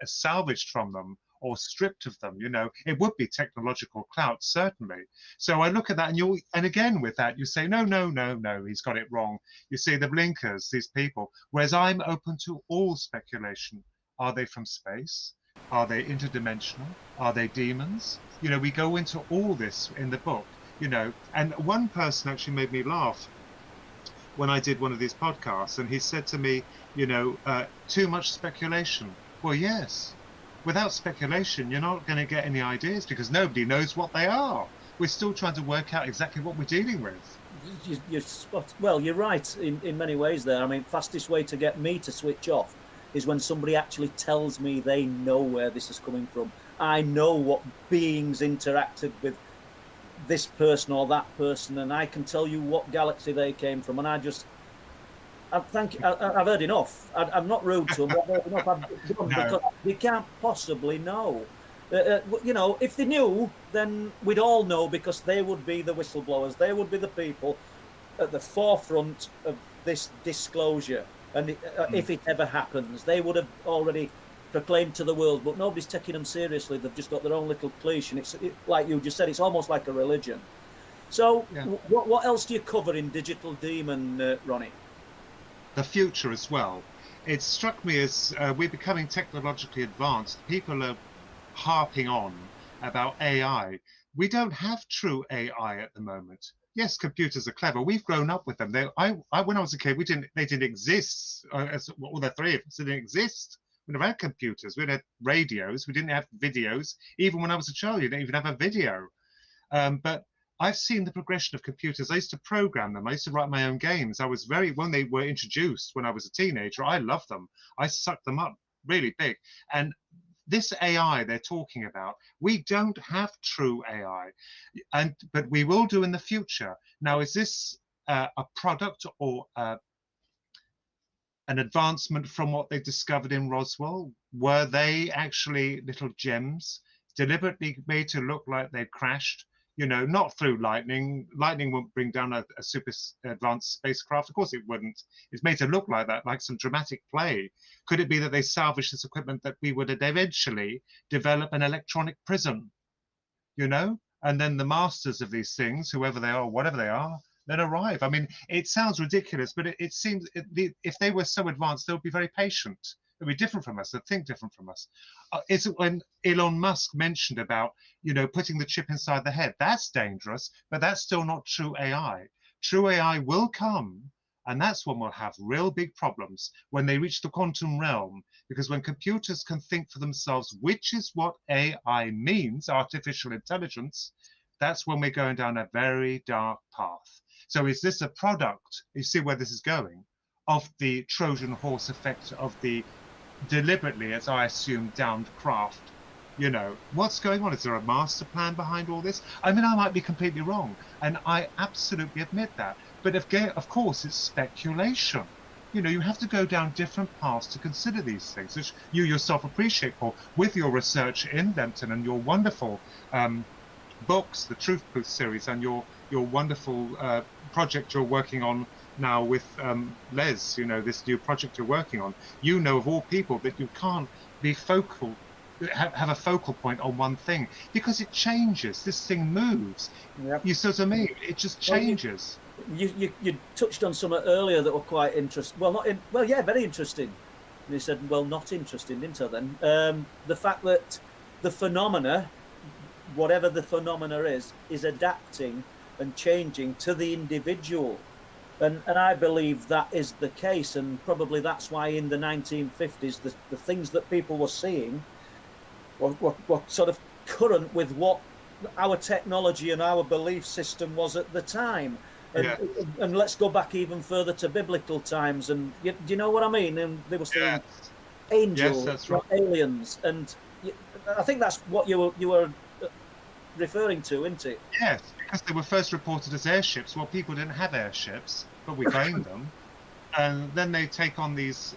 salvaged from them or stripped of them? You know, it would be technological clout, certainly. So I look at that, and again with that, you say, no, he's got it wrong. You see the blinkers, these people. Whereas I'm open to all speculation. Are they from space? Are they interdimensional? Are they demons? You know, we go into all this in the book, you know. And one person actually made me laugh when I did one of these podcasts, and he said to me, you know, too much speculation. Well, yes. Without speculation, you're not going to get any ideas, because nobody knows what they are. We're still trying to work out exactly what we're dealing with. You're right in many ways there. I mean, fastest way to get me to switch off is when somebody actually tells me they know where this is coming from. I know what beings interacted with this person or that person, and I can tell you what galaxy they came from. And I've heard enough. I'm not rude to them. I've heard enough. Because they can't possibly know. You know, if they knew, then we'd all know, because they would be the whistleblowers. They would be the people at the forefront of this disclosure. And if it ever happens, they would have already proclaimed to the world, but nobody's taking them seriously. They've just got their own little cliche. And like you just said, it's almost like a religion. So what else do you cover in Digital Demon, Ronnie? The future as well. It struck me as we're becoming technologically advanced. People are harping on about AI. We don't have true AI at the moment. Yes, computers are clever. We've grown up with them. When I was a kid, they didn't exist. All the three of us didn't exist. We never had computers. We had radios. We didn't have videos. Even when I was a child, you didn't even have a video. But I've seen the progression of computers. I used to program them. I used to write my own games. When they were introduced when I was a teenager, I loved them. I sucked them up really big. And this AI they're talking about, we don't have true AI, but we will do in the future. Now, is this a product or an advancement from what they discovered in Roswell? Were they actually little gems deliberately made to look like they crashed? You know, not through lightning. Lightning won't bring down a super advanced spacecraft. Of course it wouldn't. It's made to look like that, like some dramatic play. Could it be that they salvaged this equipment that we would eventually develop an electronic prison, you know? And then the masters of these things, whoever they are, whatever they are, then arrive. I mean, it sounds ridiculous, but it seems if they were so advanced, they would be very patient. They'd be different from us. They'd think different from us. It's when Elon Musk mentioned about, you know, putting the chip inside the head. That's dangerous, but that's still not true AI. True AI will come And that's when we'll have real big problems when they reach the quantum realm, because when computers can think for themselves, which is what AI means, artificial intelligence, that's when we're going down a very dark path. So is this a product, you see where this is going, of the Trojan horse effect of the deliberately, as I assume, downed craft? You know, what's going on? Is there a master plan behind all this? I mean, I might be completely wrong, and I absolutely admit that. But of course, it's speculation. You know, you have to go down different paths to consider these things, which you yourself appreciate, Paul, with your research in Lempton and your wonderful books, the Truth Proof series, and your wonderful project you're working on now with Les. You know, this new project you're working on. You know, of all people, that you can't be focal. Have a focal point on one thing, because it changes. This thing moves. Yep. You see what I mean? It just changes. You touched on something earlier that were quite interesting. Well, yeah, very interesting. And you said, well, not interesting, didn't I then? The fact that the phenomena, whatever the phenomena is adapting and changing to the individual. And I believe that is the case. And probably that's why in the 1950s, the things that people were seeing were sort of current with what our technology and our belief system was at the time. And let's go back even further to biblical times. And do you know what I mean? And they were saying angels, that's right. aliens, and I think that's what you were referring to, isn't it? Yes, because they were first reported as airships. Well, people didn't have airships, but we gained them, and then they take on these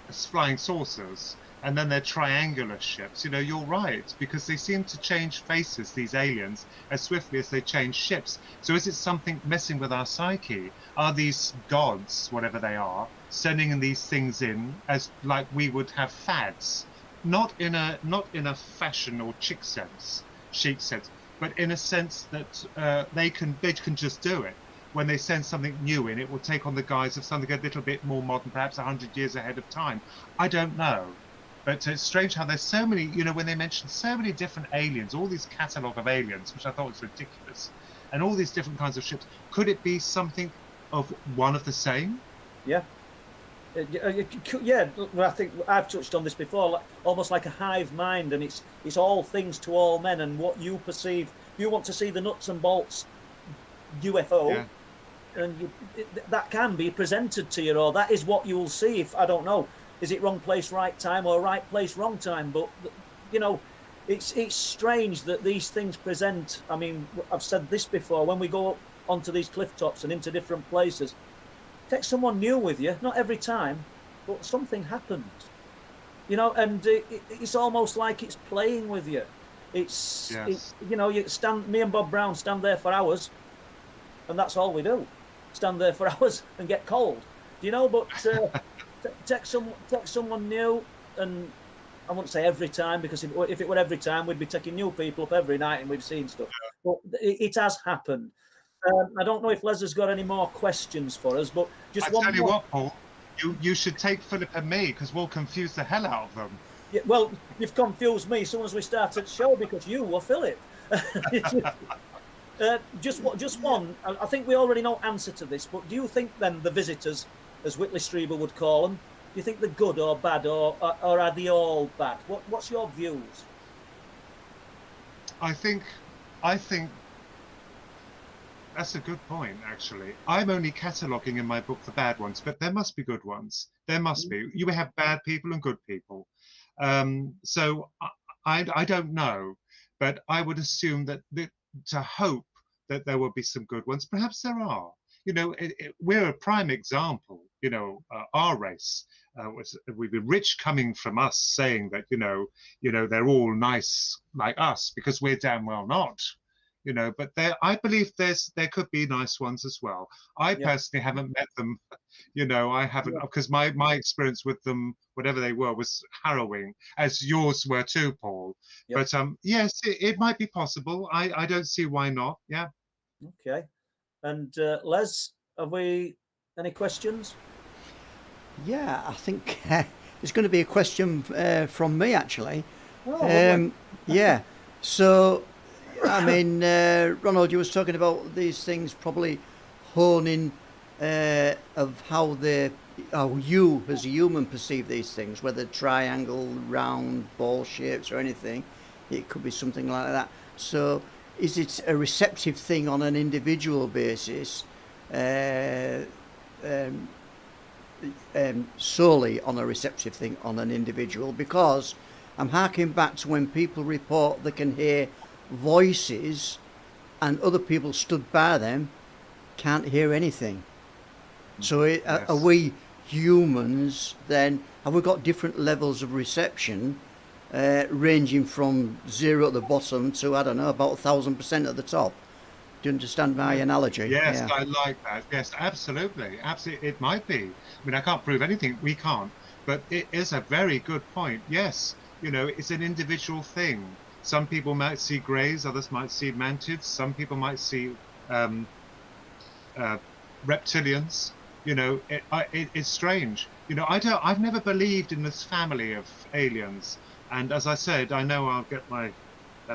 flying saucers. And then they're triangular ships. You know, you're right, because they seem to change faces, these aliens, as swiftly as they change ships. So is it something messing with our psyche? Are these gods, whatever they are, sending these things in as like we would have fads? Not in a fashion or chic sense, but in a sense that they can just do it. When they send something new in, it will take on the guise of something a little bit more modern, perhaps 100 years ahead of time. I don't know. But it's strange how there's so many, you know, when they mention so many different aliens, all these catalogue of aliens, which I thought was ridiculous, and all these different kinds of ships. Could it be something of one of the same? Yeah. Yeah, I think I've touched on this before, almost like a hive mind, and it's all things to all men, and what you perceive. If you want to see the nuts and bolts UFO, and that can be presented to you, or that is what you will see. If I don't know, is it wrong place, right time, or right place, wrong time? But you know, it's strange that these things present. I mean, I've said this before. When we go onto these cliff tops and into different places, take someone new with you. Not every time, but something happens. You know, and it's almost like it's playing with you. It's you know, me and Bob Brown stand there for hours, and that's all we do. Stand there for hours and get cold. You know, but. Take someone new, and I wouldn't say every time, because if it were every time, we'd be taking new people up every night and we've seen stuff. But it has happened. I don't know if Les has got any more questions for us, but just one. I tell you what, Paul, you should take Philip and me, because we'll confuse the hell out of them. Yeah, well, you've confused me as soon as we started the show, because you were Philip. Just one. I think we already know answer to this, but do you think then the visitors, as Whitley Strieber would call them, do you think they're good or bad, or are they all bad? What's your views? I think that's a good point, actually. I'm only cataloguing in my book the bad ones, but there must be good ones. There must be. You have bad people and good people. So I don't know, but I would assume that to hope that there will be some good ones. Perhaps there are. You know, we're a prime example. You know, our race, we'd be rich coming from us saying that, you know, they're all nice like us, because we're damn well not. You know, but I believe there could be nice ones as well. I personally haven't met them. You know, I haven't, because my experience with them, whatever they were, was harrowing, as yours were too, Paul. But yes, it might be possible. I don't see why not. Yeah. Okay. And Les, have we any questions? Yeah, I think there's going to be a question from me, actually. Yeah. So, I mean, Ronald, you was talking about these things probably honing of how you as a human perceive these things, whether triangle, round, ball shapes or anything. It could be something like that. So is it a receptive thing on an individual basis, solely on a receptive thing on an individual? Because I'm harking back to when people report they can hear voices and other people stood by them can't hear anything. So are we humans then, have we got different levels of reception, ranging from 0 at the bottom to, I don't know, about 1,000% at the top? Do you understand my analogy? Yes, Yeah. I like that. Yes, absolutely. Absolutely. It might be. I mean, I can't prove anything. We can't. But it is a very good point. Yes, it's an individual thing. Some people might see greys, others might see mantids. Some people might see reptilians. It's strange. I've never believed in this family of aliens. And as I said, I know I'll get my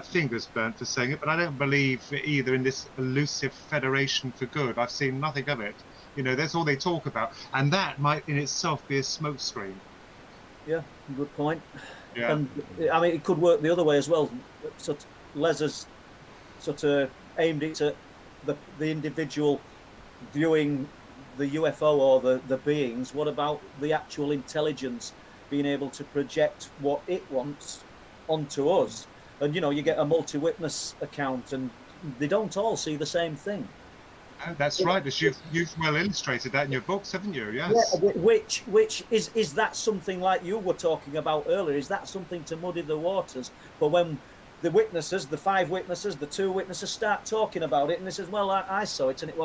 fingers burnt for saying it, but I don't believe either in this elusive federation for good. I've seen nothing of it. That's all they talk about. And that might in itself be a smokescreen. Yeah, good point. Yeah. And I mean, it could work the other way as well. Les has sort of aimed it at the individual viewing the UFO or the beings. What about the actual intelligence being able to project what it wants onto us? And you get a multi-witness account, and they don't all see the same thing. Oh, that's right. You've well illustrated that in your books, haven't you? Yes. Yeah, which is that something like you were talking about earlier? Is that something to muddy the waters? But when the witnesses, the 5 witnesses, the 2 witnesses start talking about it, and they says, "Well, I saw it, and it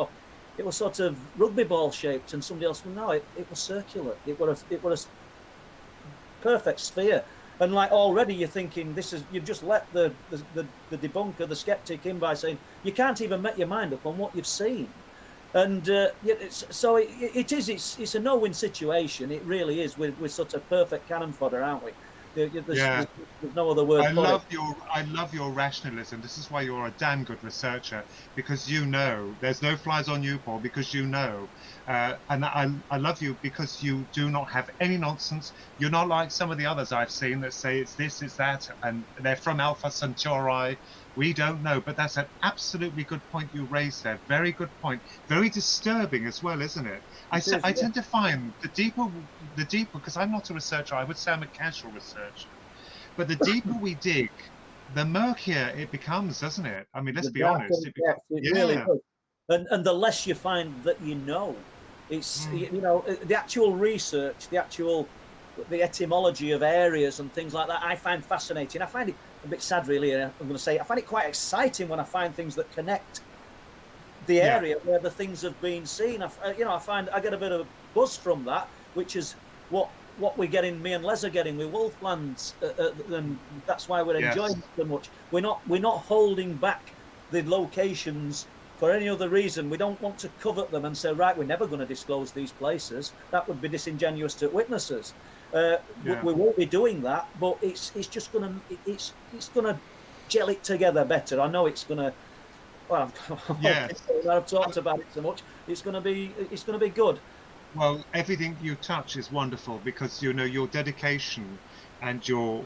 was sort of rugby ball shaped," and somebody else, "Well, no, it was circular. It was a perfect sphere." And like already you're thinking you've just let the debunker, the skeptic, in by saying you can't even make your mind up on what you've seen. And it's a no-win situation. It really is. We're sort of perfect cannon fodder, aren't we? There's no other word. I love your rationalism. This is why you're a damn good researcher, because there's no flies on you, Paul, because and I love you because you do not have any nonsense. You're not like some of the others I've seen that say it's this, it's that, and they're from Alpha Centauri. We don't know, but that's an absolutely good point you raised there. Very good point. Very disturbing as well, isn't it? I tend to find the deeper, because I'm not a researcher. I would say I'm a casual researcher. But the deeper we dig, the murkier it becomes, doesn't it? I mean, let's be honest. It really does. And the less you find that it's the actual research, the etymology of areas and things like that, I find fascinating. I find it a bit sad, really. I'm going to say I find it quite exciting when I find things that connect the area where the things have been seen. I find I get a bit of buzz from that, which is what we're getting. Me and Les are getting with Wolflands, and that's why we're enjoying it so much. We're not holding back the locations for any other reason. We don't want to covet them and say, right, we're never going to disclose these places. That would be disingenuous to witnesses. We won't be doing that, but it's just gonna gel it together better. I know it's gonna. Well, I've talked about it so much. It's gonna be good. Well, everything you touch is wonderful because your dedication and your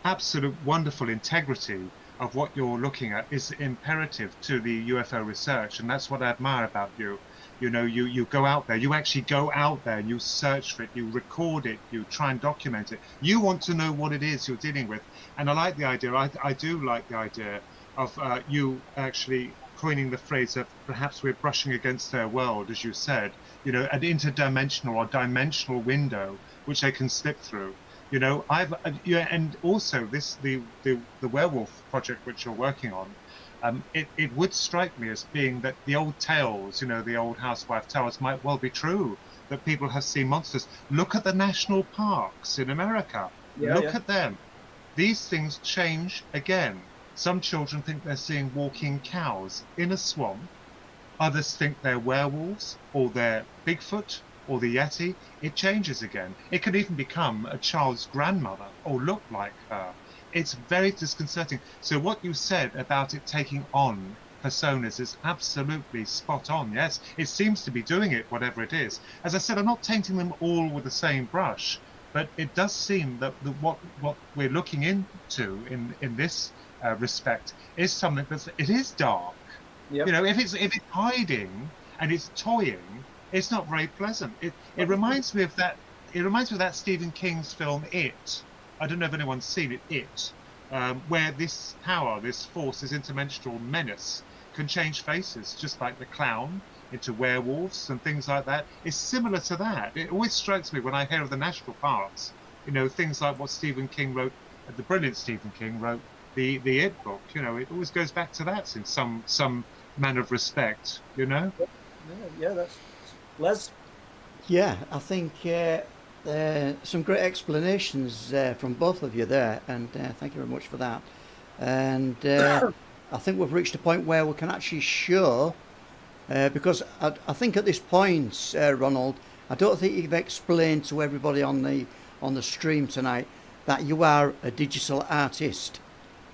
absolute wonderful integrity of what you're looking at is imperative to the UFO research, and that's what I admire about you. You go out there, you actually go out there and you search for it, you record it, you try and document it. You want to know what it is you're dealing with. And I like the idea, I do like the idea of you actually coining the phrase of perhaps we're brushing against their world, as you said, an interdimensional or dimensional window which they can slip through. And also the werewolf project which you're working on, it would strike me as being that the old tales, the old housewife tales might well be true, that people have seen monsters. Look at the national parks in America. Look at them. These things change again. Some children think they're seeing walking cows in a swamp. Others think they're werewolves, or they're Bigfoot, or the Yeti. It changes again. It can even become a child's grandmother, or look like her. It's very disconcerting. So what you said about it taking on personas is absolutely spot on. Yes, it seems to be doing it, whatever it is. As I said, I'm not tainting them all with the same brush, but it does seem that what we're looking into in this respect is something it is dark. Yep. You know, if it's hiding and it's toying, it's not very pleasant. It reminds me of that. It reminds me of that Stephen King's film It. I don't know if anyone's seen it. Where this power, this force, this interdimensional menace can change faces, just like the clown into werewolves and things like that. It's similar to that. It always strikes me when I hear of the national parks, you know, things like what Stephen King wrote, the brilliant Stephen King wrote, the It book. You know, it always goes back to that in some manner of respect. You know. Yeah, that's Les. Yeah, I think some great explanations from both of you there, and thank you very much for that. And I think we've reached a point where we can actually show, because I think at this point, Ronald, I don't think you've explained to everybody on the stream tonight that you are a digital artist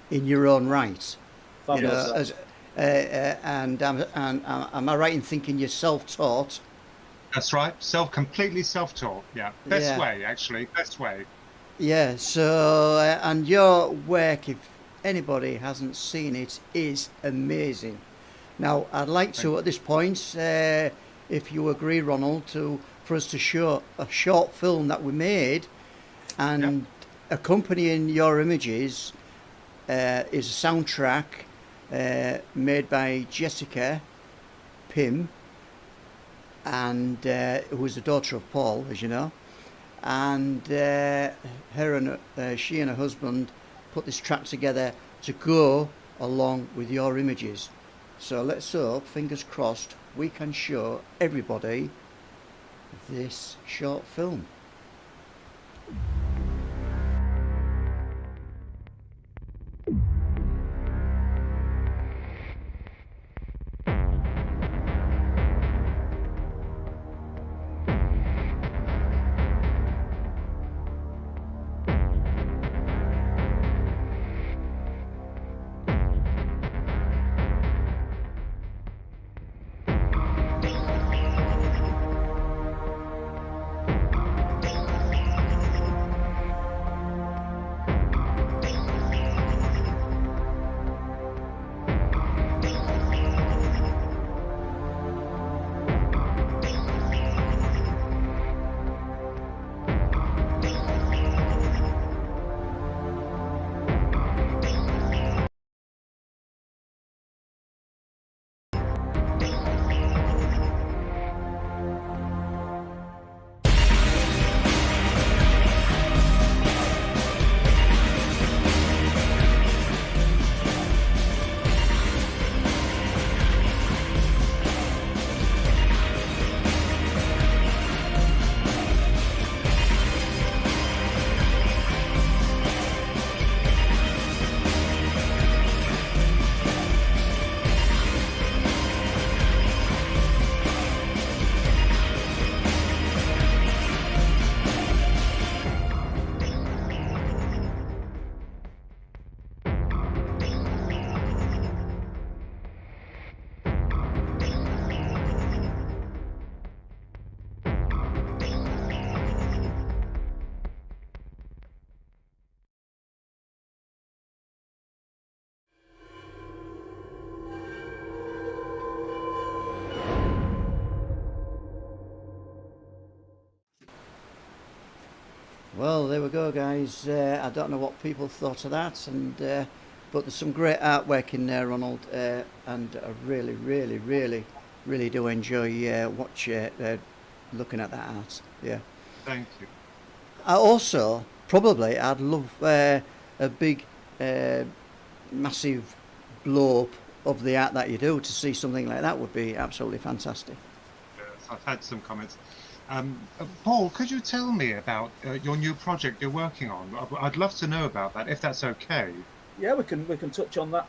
in your own right. Fabulous. You know, and am I right in thinking you're self-taught? That's right. Completely self-taught. Yeah. Best way, actually. Best way. Yeah. So, and your work, if anybody hasn't seen it, is amazing. Now, I'd like to, at this point, if you agree, Ronald, for us to show a short film that we made, and accompanying your images is a soundtrack made by Jessica Pym, and who was the daughter of Paul, as you know, and she and her husband put this track together to go along with your images. So let's hope, fingers crossed, we can show everybody this short film. Well, there we go, guys. I don't know what people thought of that, and but there's some great artwork in there, Ronald, and I really, really, really, really do enjoy looking at that art. Yeah. Thank you. I also I'd love a big, massive blow up of the art that you do. To see something like that would be absolutely fantastic. Yes, I've had some comments. Paul, could you tell me about your new project you're working on? I'd love to know about that, if that's okay. Yeah, we can touch on that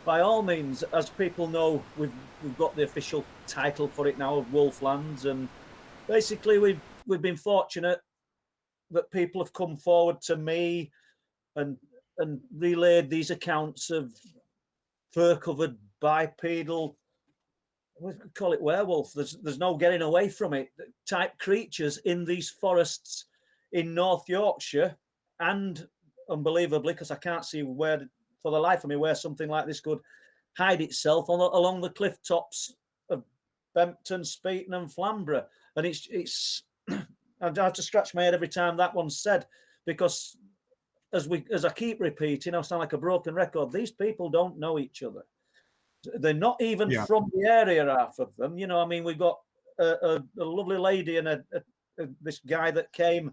by all means. As people know, we've got the official title for it now of Wolflands, and basically we've been fortunate that people have come forward to me and relayed these accounts of fur-covered bipedal, we could call it werewolf, there's no getting away from it, type creatures in these forests in North Yorkshire, and unbelievably, because I can't see where, for the life of me, where something like this could hide itself along the cliff tops of Bempton, Speeton and Flamborough. And it's I have to scratch my head every time that one's said, because as I keep repeating, I sound like a broken record, these people don't know each other. They're not even from the area, half of them. You know, I mean, we've got a lovely lady and this guy that came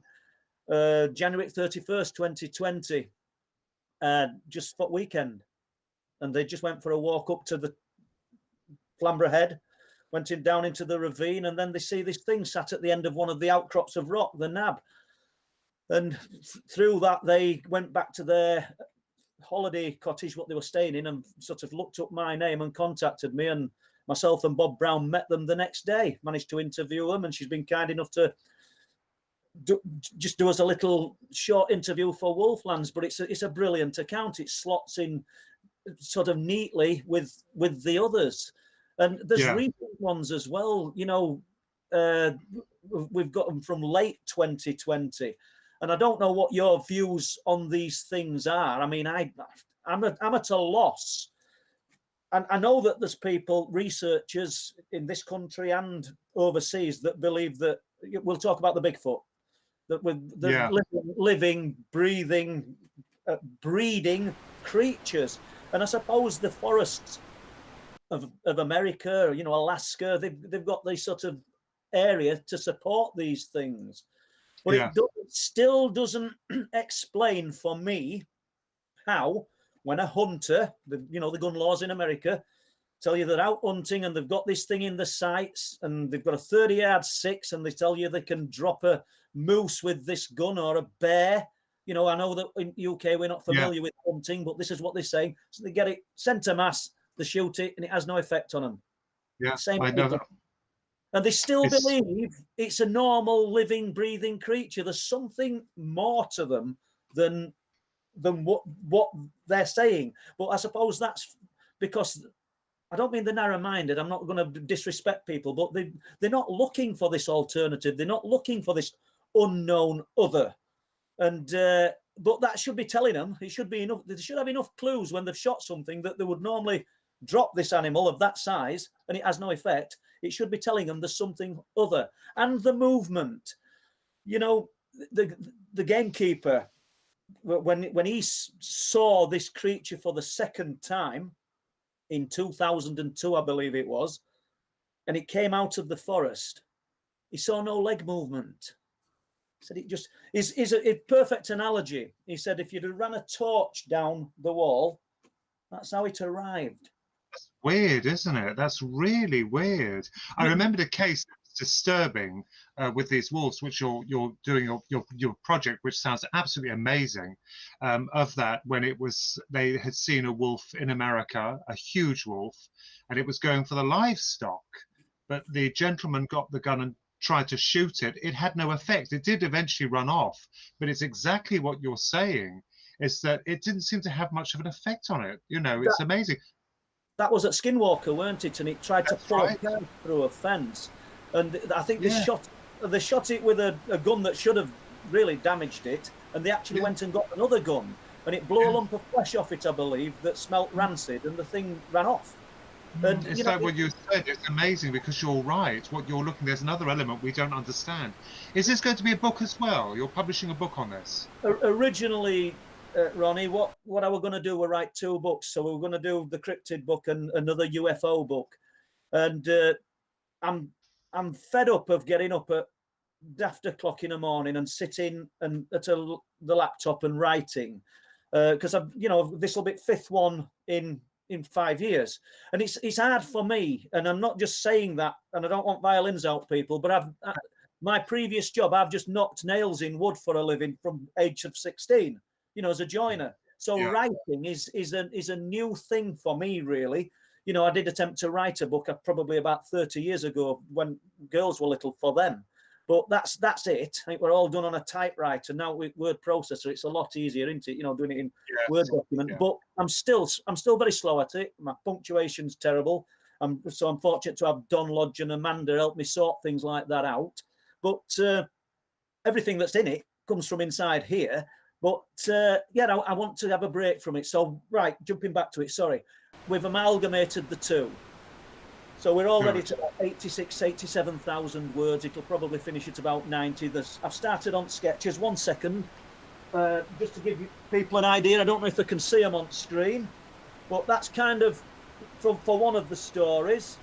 January 31st, 2020, just for weekend. And they just went for a walk up to the Flamborough Head, went down into the ravine, and then they see this thing sat at the end of one of the outcrops of rock, the nab. And through that, they went back to their holiday cottage, what they were staying in, and sort of looked up my name and contacted me, and myself and Bob Brown met them the next day, managed to interview them, and she's been kind enough to just do us a little short interview for Wolflands. But it's a brilliant account. It slots in sort of neatly with the others, and there's recent ones as well. You know, we've got them from late 2020, and I don't know what your views on these things are. I mean, I'm at a loss, and I know that there's people, researchers in this country and overseas, that believe that we'll talk about the Bigfoot, that with the living, breathing, breeding creatures. And I suppose the forests of America, you know, Alaska, they've got this sort of area to support these things. But it still doesn't explain for me how, when a hunter, the gun laws in America tell you they're out hunting and they've got this thing in the sights and they've got a 30-yard 6 and they tell you they can drop a moose with this gun or a bear. You know, I know that in UK we're not familiar with hunting, but this is what they're saying. So they get it centre mass, they shoot it, and it has no effect on them. Yeah, same I know that. And they still believe it's a normal, living, breathing creature. There's something more to them than what they're saying. But I suppose that's because, I don't mean they're narrow-minded. I'm not going to disrespect people, but they're not looking for this alternative. They're not looking for this unknown other. And but that should be telling them. It should be enough. They should have enough clues when they've shot something that they would normally drop this animal of that size and it has no effect. It should be telling them there's something other. And the movement, you know, the gamekeeper, when he saw this creature for the second time in 2002, I believe it was, and it came out of the forest, he saw no leg movement. He said it just is a perfect analogy. He said if you'd have ran a torch down the wall, that's how it arrived. That's weird, isn't it? That's really weird. I remembered a case that's disturbing with these wolves, which you're doing your project, which sounds absolutely amazing. Of that, when they had seen a wolf in America, a huge wolf, and it was going for the livestock, but the gentleman got the gun and tried to shoot it. It had no effect. It did eventually run off, but it's exactly what you're saying, is that it didn't seem to have much of an effect on it. You know, it's amazing. That was at Skinwalker, weren't it? And it tried to pull a guy through a fence. And I think they shot it with a gun that should have really damaged it. And they actually went and got another gun. And it blew a lump of flesh off it, I believe, that smelt rancid. And the thing ran off. And, it's like what you said. It's amazing because you're right. What you're looking, there's another element we don't understand. Is this going to be a book as well? You're publishing a book on this? Originally, Ronnie, what I were going to do were write 2 books. So we were going to do the Cryptid book and another UFO book. And I'm fed up of getting up at daft o'clock in the morning and sitting and at the laptop and writing, because this will be 5th one in 5 years, and it's hard for me. And I'm not just saying that, and I don't want violins out, people, but my previous job, I've just knocked nails in wood for a living from age of 16, you know, as a joiner. So writing is a new thing for me, really. You know, I did attempt to write a book probably about 30 years ago when girls were little for them. But that's it. I think we're all done on a typewriter now with word processor. It's a lot easier, isn't it? You know, doing it in Word document. Yeah. But I'm still very slow at it. My punctuation's terrible. I'm fortunate to have Don Lodge and Amanda help me sort things like that out. But everything that's in it comes from inside here. But yeah, I want to have a break from it. So right, jumping back to it. Sorry, we've amalgamated the two. So we're already to 86, 87,000 words. It'll probably finish at about 90. I've started on sketches. 1 second, just to give you people an idea. I don't know if they can see them on screen, but that's kind of for one of the stories.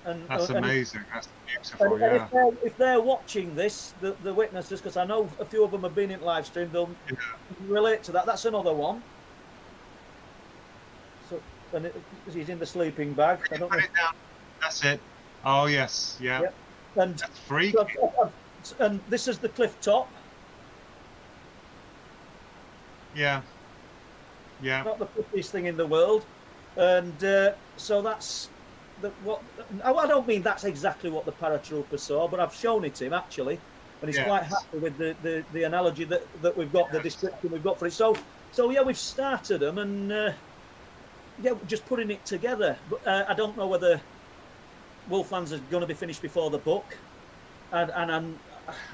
And that's amazing. That's beautiful. And if they're watching this, the witnesses, because I know a few of them have been in live stream, they'll relate to that. That's another one. So, and he's in the sleeping bag. I don't know. Put it down. That's it. Oh yes, yeah. Yep. And that's freaky. And this is the cliff top. Yeah. Yeah. Not the prettiest thing in the world. And so that's what I don't mean that's exactly what the paratrooper saw, but I've shown it to him actually, and he's quite happy with the analogy that we've got, the description we've got for it. So yeah, we've started them, and yeah, just putting it together. But I don't know whether Wolflands is going to be finished before the book, and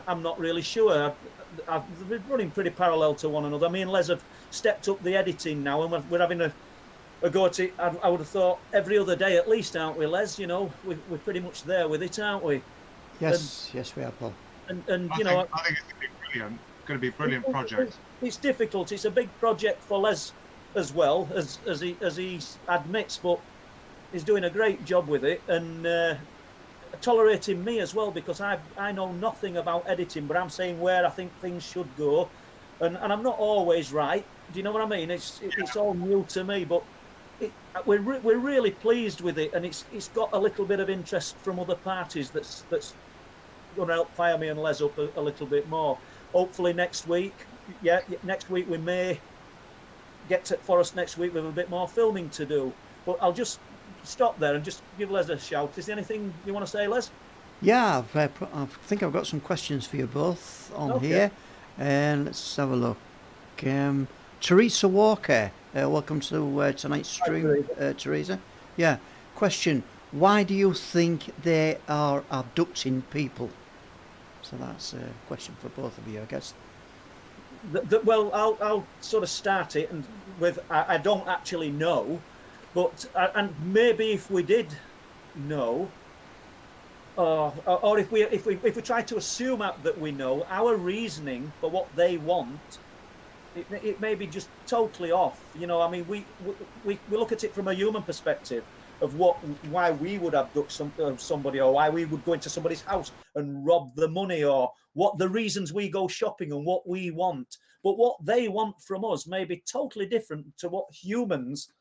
I'm not really sure. I've been running pretty parallel to one another. Me and Les have stepped up the editing now, and we're having a go at it. I would have thought every other day at least, aren't we, Les? You know, we're pretty much there with it, aren't we? Yes, yes, we are, Paul. And you know, I think it's going to be brilliant. Going to be a brilliant project. It's difficult. It's a big project for Les as well, as he admits, but he's doing a great job with it, and tolerating me as well, because I know nothing about editing, but I'm saying where I think things should go, and I'm not always right. Do you know what I mean? It's all new to me, but we're really pleased with it, and it's got a little bit of interest from other parties that's going to help fire me and Les up a little bit more. Hopefully next week, next week we may get to Forest next week with a bit more filming to do. But I'll just stop there and just give Les a shout. Is there anything you want to say, Les? Yeah, I think I've got some questions for you both on here, and let's have a look. Teresa Walker, welcome to tonight's stream, Teresa. Yeah, question: why do you think they are abducting people? So that's a question for both of you, I guess. Well, I'll sort of start it, and with I don't actually know, but and maybe if we did know, or if we try to assume that we know, our reasoning for what they want, it may be just totally off. You know, I mean, we look at it from a human perspective of why we would abduct somebody, or why we would go into somebody's house and rob the money, or what the reasons we go shopping and what we want. But what they want from us may be totally different to what humans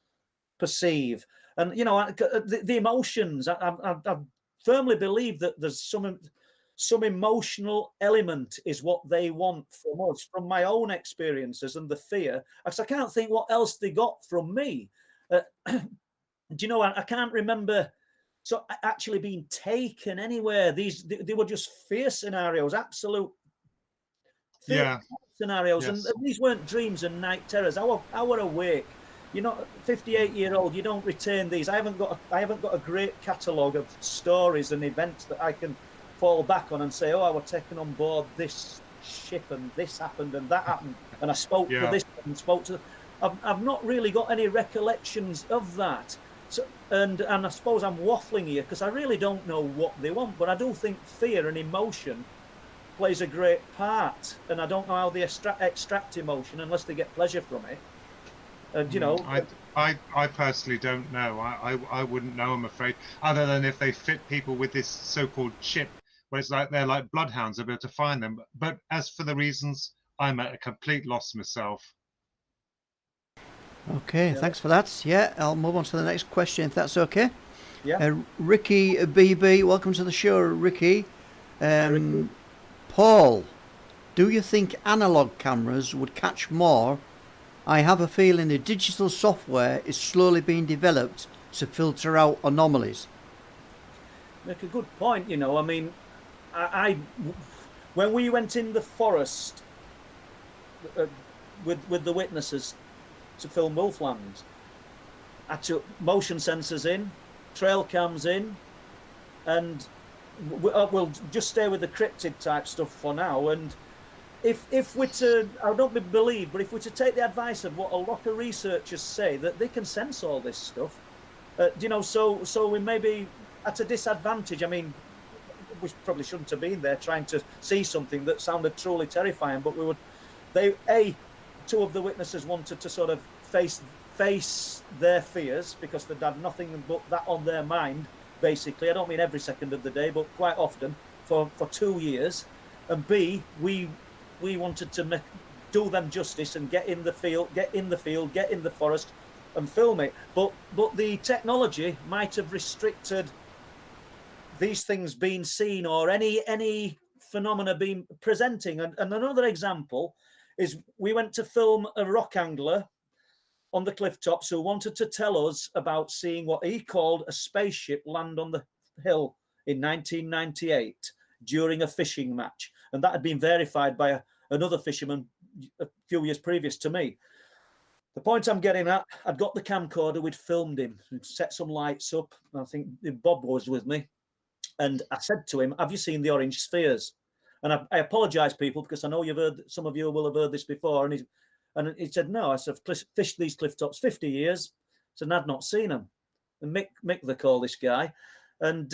perceive. And you know, the emotions. I firmly believe that there's some emotional element is what they want from us, from my own experiences and the fear. Because I can't think what else they got from me. Do you know, I can't remember actually being taken anywhere. They were just fear scenarios, absolute fear scenarios. Yes. And these weren't dreams and night terrors. I were awake. You're not 58-year-old. You don't retain these. I haven't got a great catalogue of stories and events that I can fall back on and say, oh, I was taken on board this ship and this happened and that happened and I spoke to this and spoke to. I've not really got any recollections of that. So, and I suppose I'm waffling here because I really don't know what they want, but I do think fear and emotion plays a great part, and I don't know how they extract emotion unless they get pleasure from it. And you know, I personally don't know. I wouldn't know, I'm afraid, other than if they fit people with this so-called chip, where it's like they're like bloodhounds, they'll be able to find them. But as for the reasons, I'm at a complete loss myself. Okay, thanks for that. Yeah, I'll move on to the next question if that's okay. Yeah. Ricky BB, welcome to the show, Ricky. Ricky. Paul, do you think analog cameras would catch more? I have a feeling the digital software is slowly being developed to filter out anomalies. Make a good point, you know. I mean, when we went in the forest with the witnesses to film Wolflands, I took motion sensors in, trail cams in, and we'll just stay with the cryptid type stuff for now. And if we're to, I don't believe, but if we're to take the advice of what a lot of researchers say, that they can sense all this stuff, so we may be at a disadvantage. I mean, we probably shouldn't have been there trying to see something that sounded truly terrifying, but we would. Two of the witnesses wanted to sort of face their fears because they'd had nothing but that on their mind, basically. I don't mean every second of the day, but quite often for 2 years. And B, we wanted to do them justice and get in the field, get in the forest and film it. But the technology might have restricted these things being seen or any phenomena being presenting. And another example is we went to film a rock angler on the cliff tops who wanted to tell us about seeing what he called a spaceship land on the hill in 1998 during a fishing match. And that had been verified by another fisherman a few years previous to me. The point I'm getting at, I'd got the camcorder, we'd filmed him, we'd set some lights up. I think Bob was with me. And I said to him, have you seen the orange spheres? And I apologise, people, because I know some of you will have heard this before. And he said, no. I said, I've fished these cliff tops 50 years. I said, and I'd not seen them. And Mick they call this guy. And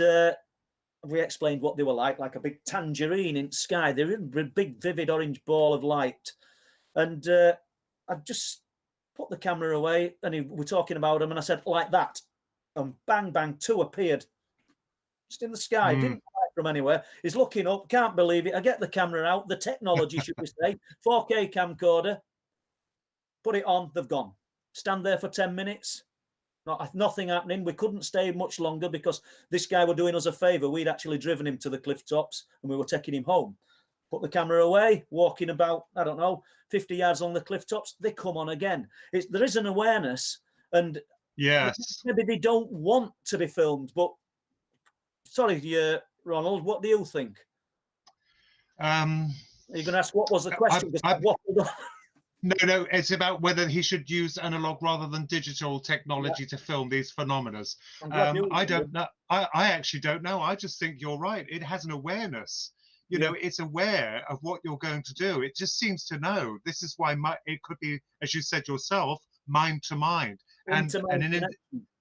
we explained what they were like a big tangerine in the sky. They were a big, vivid orange ball of light. And I just put the camera away and we're talking about them. And I said, like that. And bang, bang, two appeared. Just in the sky, didn't come from anywhere. He's looking up, can't believe it. I get the camera out, the technology, should we say, 4K camcorder, put it on, they've gone. Stand there for 10 minutes, nothing happening. We couldn't stay much longer because this guy were doing us a favour. We'd actually driven him to the cliff tops and we were taking him home. Put the camera away, walking about, I don't know, 50 yards on the cliff tops, they come on again. There is an awareness, and yes, maybe they don't want to be filmed, but sorry, Ronald, what do you think? Are you going to ask what was the question? No, it's about whether he should use analog rather than digital technology to film these phenomena. I don't know. I actually don't know. I just think you're right. It has an awareness. You know, it's aware of what you're going to do. It just seems to know. This is why it could be, as you said yourself, mind to mind.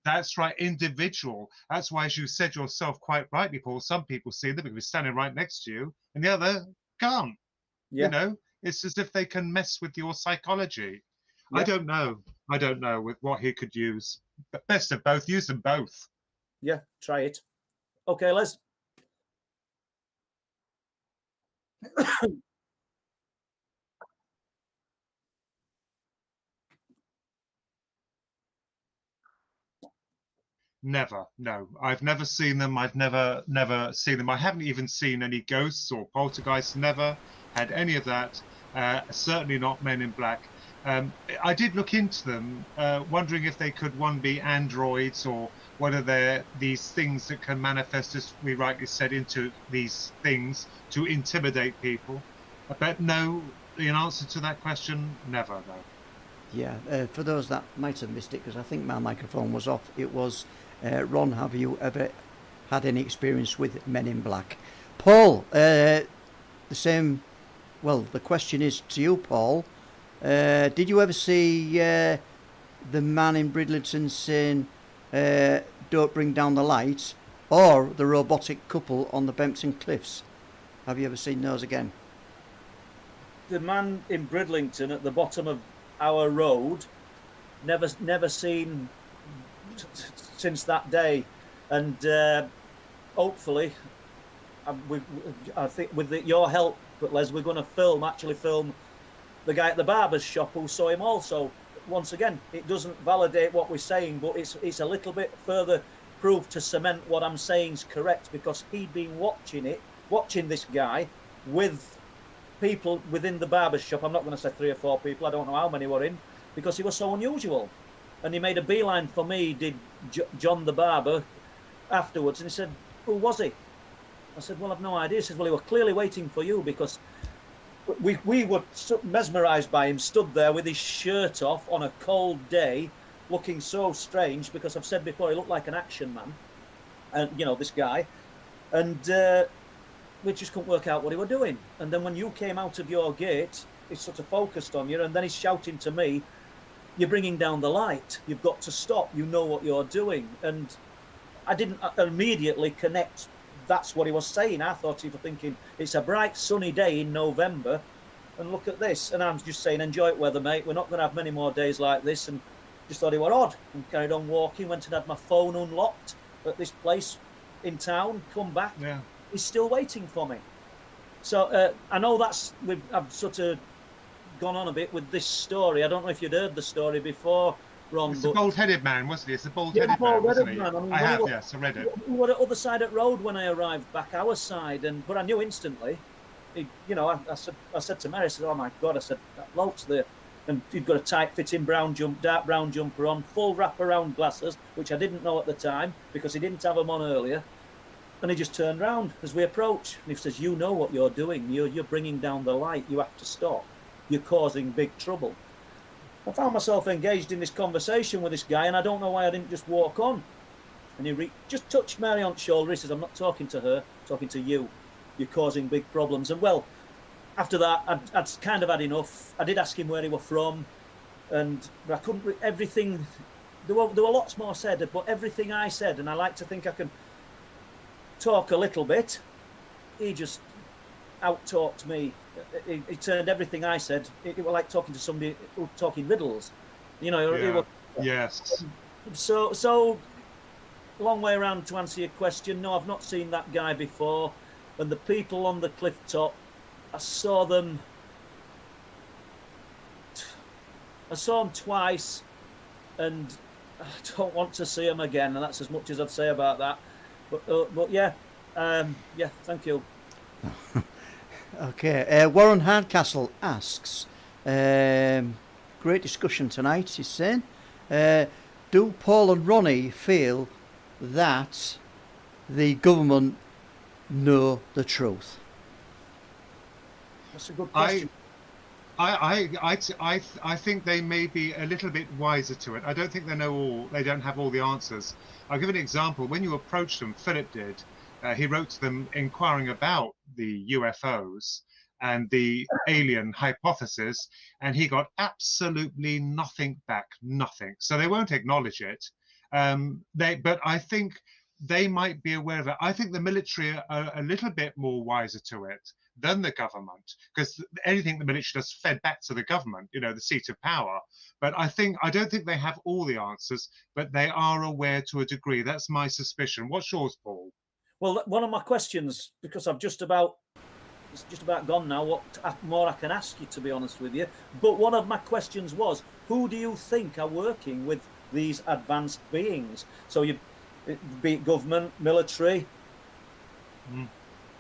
That's right, individual. That's why, as you said yourself quite rightly, Paul, some people see them because they're standing right next to you, and the other can't. Yeah. You know, it's as if they can mess with your psychology. Yeah. I don't know with what he could use. But best of both, use them both. Yeah, try it. Okay, Les. Never, no. I've never seen them. I've never seen them. I haven't even seen any ghosts or poltergeists. Never had any of that. Certainly not Men in Black. I did look into them, wondering if they could, one, be androids or whether they're these things that can manifest, as we rightly said, into these things to intimidate people. But no, the answer to that question, never, no. Yeah, for those that might have missed it, because I think my microphone was off, it was, Ron, have you ever had any experience with Men in Black? Paul, the question is to you, Paul. Did you ever see the man in Bridlington saying, don't bring down the lights, or the robotic couple on the Bempton Cliffs? Have you ever seen those again? The man in Bridlington at the bottom of our road, never seen since that day, and hopefully, I think with your help, but Les, we're going to actually film the guy at the barber's shop who saw him also. Once again, it doesn't validate what we're saying, but it's a little bit further proof to cement what I'm saying is correct, because he'd been watching this guy with people within the barber shop. I'm not going to say 3 or 4 people. I don't know how many were in, because he was so unusual. And he made a beeline for me, did John the barber, afterwards, and he said, who was he? I said, well, I've no idea. He says, well, he were clearly waiting for you because we were mesmerised by him, stood there with his shirt off on a cold day, looking so strange because I've said before he looked like an action man, and you know, this guy, and we just couldn't work out what he were doing. And then when you came out of your gate, he sort of focused on you, and then he's shouting to me, "You're bringing down the light. You've got to stop. You know what you're doing." And I didn't immediately connect. That's what he was saying. I thought he was thinking, it's a bright sunny day in November, and look at this. And I'm just saying, enjoy it weather, mate. We're not going to have many more days like this. And just thought he were odd, and carried on walking. Went and had my phone unlocked at this place in town. Come back. Yeah. He's still waiting for me. So I know I've sort of gone on a bit with this story. I don't know if you'd heard the story before, Ron. It's a bald-headed man, wasn't he? It's a bald-headed man, bald-headed wasn't he? man. I mean, I have, yes, I read it. We were at the other side of the road when I arrived back our side, but I knew instantly. I said to Mary, I said, "Oh my God!" I said, "That bloke's there," and he'd got a tight-fitting dark brown jumper on, full wrap-around glasses, which I didn't know at the time because he didn't have them on earlier. And he just turned round as we approached, and he says, "You know what you're doing. You're bringing down the light. You have to stop. You're causing big trouble." I found myself engaged in this conversation with this guy, and I don't know why I didn't just walk on. And he just touched Mary on the shoulder. He says, "I'm not talking to her, I'm talking to you. You're causing big problems." And well, after that, I'd kind of had enough. I did ask him where he were from, but I couldn't. Everything, there were lots more said, but everything I said, and I like to think I can talk a little bit, he just out-talked me. He turned everything I said. It was like talking to somebody talking riddles, you know. Yeah. Was, yes. So long way around to answer your question. No, I've not seen that guy before. And the people on the cliff top, I saw them twice, and I don't want to see them again. And that's as much as I'd say about that. But yeah, thank you. Okay, Warren Hardcastle asks, great discussion tonight, he's saying. Do Paul and Ronnie feel that the government know the truth? That's a good question. I think they may be a little bit wiser to it. I don't think they know all. They don't have all the answers. I'll give an example. When you approached them, Philip did. He wrote to them inquiring about the UFOs and the alien hypothesis, and he got absolutely nothing back, nothing. So they won't acknowledge it. But I think they might be aware of it. I think the military are a little bit more wiser to it than the government, because anything the military does fed back to the government, you know, the seat of power. But I don't think they have all the answers, but they are aware to a degree. That's my suspicion. What's yours, Paul? Well, one of my questions, because it's just about gone now, what more I can ask you, to be honest with you. But one of my questions was, who do you think are working with these advanced beings? So you be it government, military.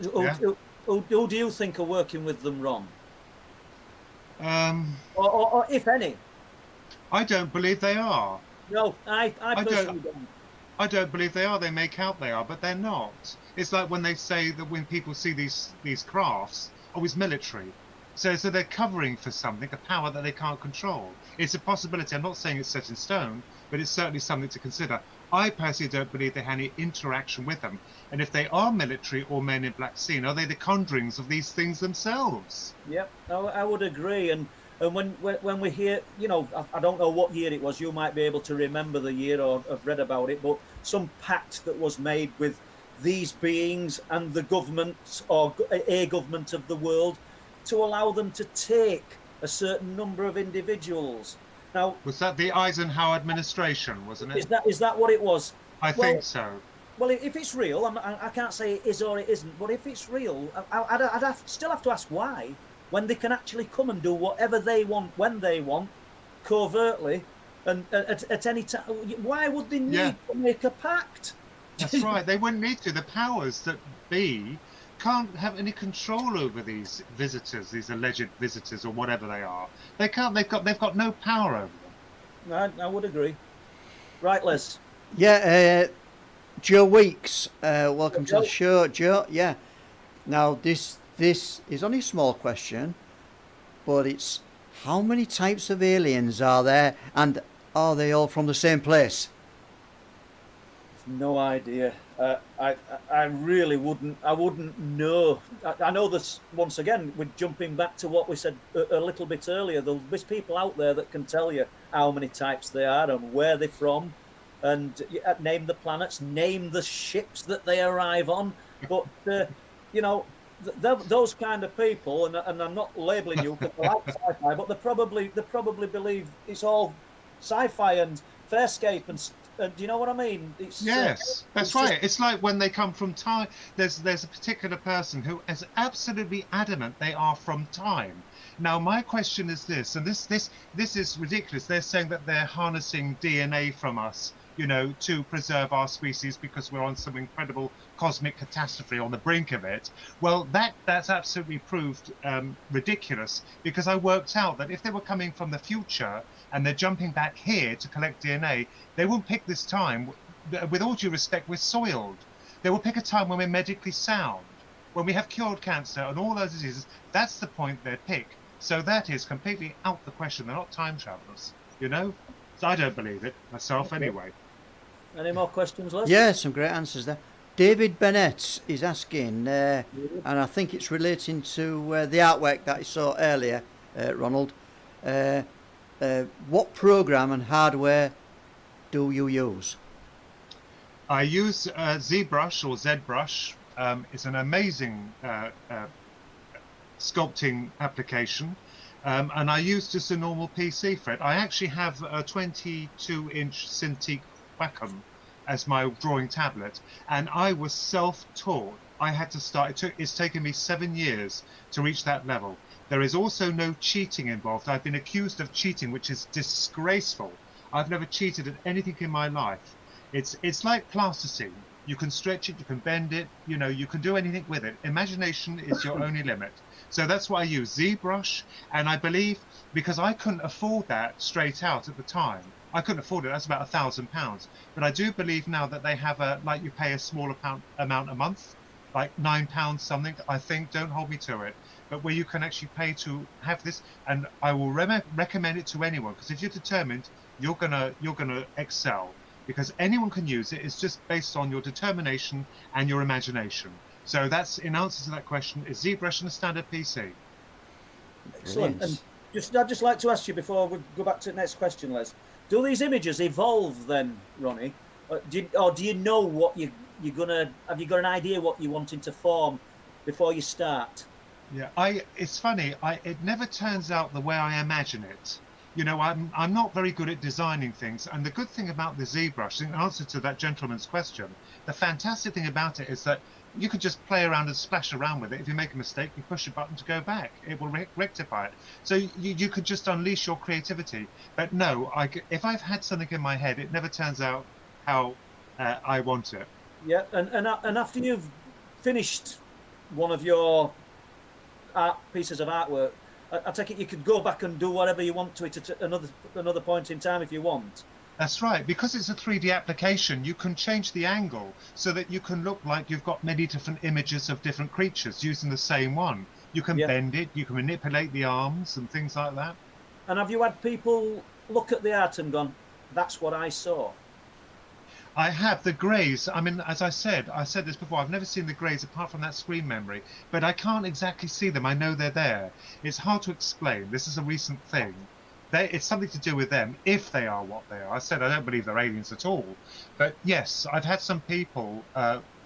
Yeah. Who do you think are working with them, Ron? Or if any? I don't believe they are. No, I personally don't. I don't believe they are. They make out they are, but they're not. It's like when they say that when people see these crafts, it's military. So they're covering for something, a power that they can't control. It's a possibility. I'm not saying it's set in stone, but it's certainly something to consider. I personally don't believe they have any interaction with them. And if they are military or men in black scene, are they the conjurings of these things themselves? Yep, I would agree. And when we hear, you know, I don't know what year it was, you might be able to remember the year or have read about it, but some pact that was made with these beings and the government or a government of the world to allow them to take a certain number of individuals. Now, was that the Eisenhower administration, wasn't it? Is that what it was? I think so. Well, if it's real, I can't say it is or it isn't, but if it's real, I'd still have to ask why, when they can actually come and do whatever they want, when they want, covertly, and at any time. Why would they need to make a pact? That's right. They wouldn't need to. The powers that be can't have any control over these visitors, these alleged visitors, or whatever they are. They can't. They've got no power over them. I would agree. Right, Les. Yeah, Joe Weeks, welcome to the show, Joe. Yeah. Now this is only a small question, but it's how many types of aliens are there, and are they all from the same place? No idea. I really wouldn't. I wouldn't know. I know this once again. We're jumping back to what we said a little bit earlier. There's people out there that can tell you how many types they are and where they're from, and name the planets, name the ships that they arrive on. But you know, those kind of people, and I'm not labelling you because I like sci-fi, but they probably believe it's all sci-fi and Fairscape and do you know what I mean? Yes, that's right. It's like when they come from time. There's a particular person who is absolutely adamant they are from time. Now, my question is this, and this is ridiculous. They're saying that they're harnessing DNA from us, to preserve our species because we're on some incredible cosmic catastrophe on the brink of it. Well, that's absolutely proved ridiculous, because I worked out that if they were coming from the future and they're jumping back here to collect DNA, they won't pick this time. With all due respect, we're soiled. They will pick a time when we're medically sound, when we have cured cancer and all those diseases. That's the point they'd pick. So that is completely out the question. They're not time travelers, So I don't believe it myself anyway. Any more questions, Les? Yeah, some great answers there. David Bennett is asking, and I think it's relating to the artwork that I saw earlier, Ronald. What program and hardware do you use? I use ZBrush or ZBrush. It's an amazing sculpting application, and I use just a normal PC for it. I actually have a 22-inch Cintiq Wacom as my drawing tablet, and I was self-taught. I had to start. It's taken me 7 years to reach that level. There is also no cheating involved. I've been accused of cheating, which is disgraceful. I've never cheated at anything in my life. It's like plasticine. You can stretch it, you can bend it, you can do anything with it. Imagination is your only limit. So that's why I use ZBrush, and I believe, because I couldn't afford that straight out at the time. I couldn't afford it. That's about £1,000. But I do believe now that they have you pay a small amount a month, like £9 something, I think. Don't hold me to it. But where you can actually pay to have this, and I will recommend it to anyone, because if you're determined, you're gonna excel, because anyone can use it. It's just based on your determination and your imagination. So that's, in answer to that question, is ZBrush and a standard PC. Excellent. And I'd just like to ask you before we go back to the next question, Les. Do these images evolve then, Ronnie? Or do you know what you're gonna? Have you got an idea what you're wanting to form before you start? Yeah, it's funny. It never turns out the way I imagine it. I'm not very good at designing things. And the good thing about the ZBrush, in answer to that gentleman's question, the fantastic thing about it is that you can just play around and splash around with it. If you make a mistake, you push a button to go back. It will rectify it. So you could just unleash your creativity. But no, if I've had something in my head, it never turns out how I want it. Yeah, and after you've finished one of your pieces of artwork, I take it you could go back and do whatever you want to it at another point in time if you want. That's right. Because it's a 3D application, you can change the angle so that you can look like you've got many different images of different creatures using the same one. You can bend it, you can manipulate the arms and things like that. And have you had people look at the art and gone, that's what I saw? I have. The greys, I mean, as I said this before, I've never seen the greys apart from that screen memory, but I can't exactly see them. I know they're there. It's hard to explain. This is a recent thing. It's something to do with them, if they are what they are. I said I don't believe they're aliens at all. But yes, I've had some people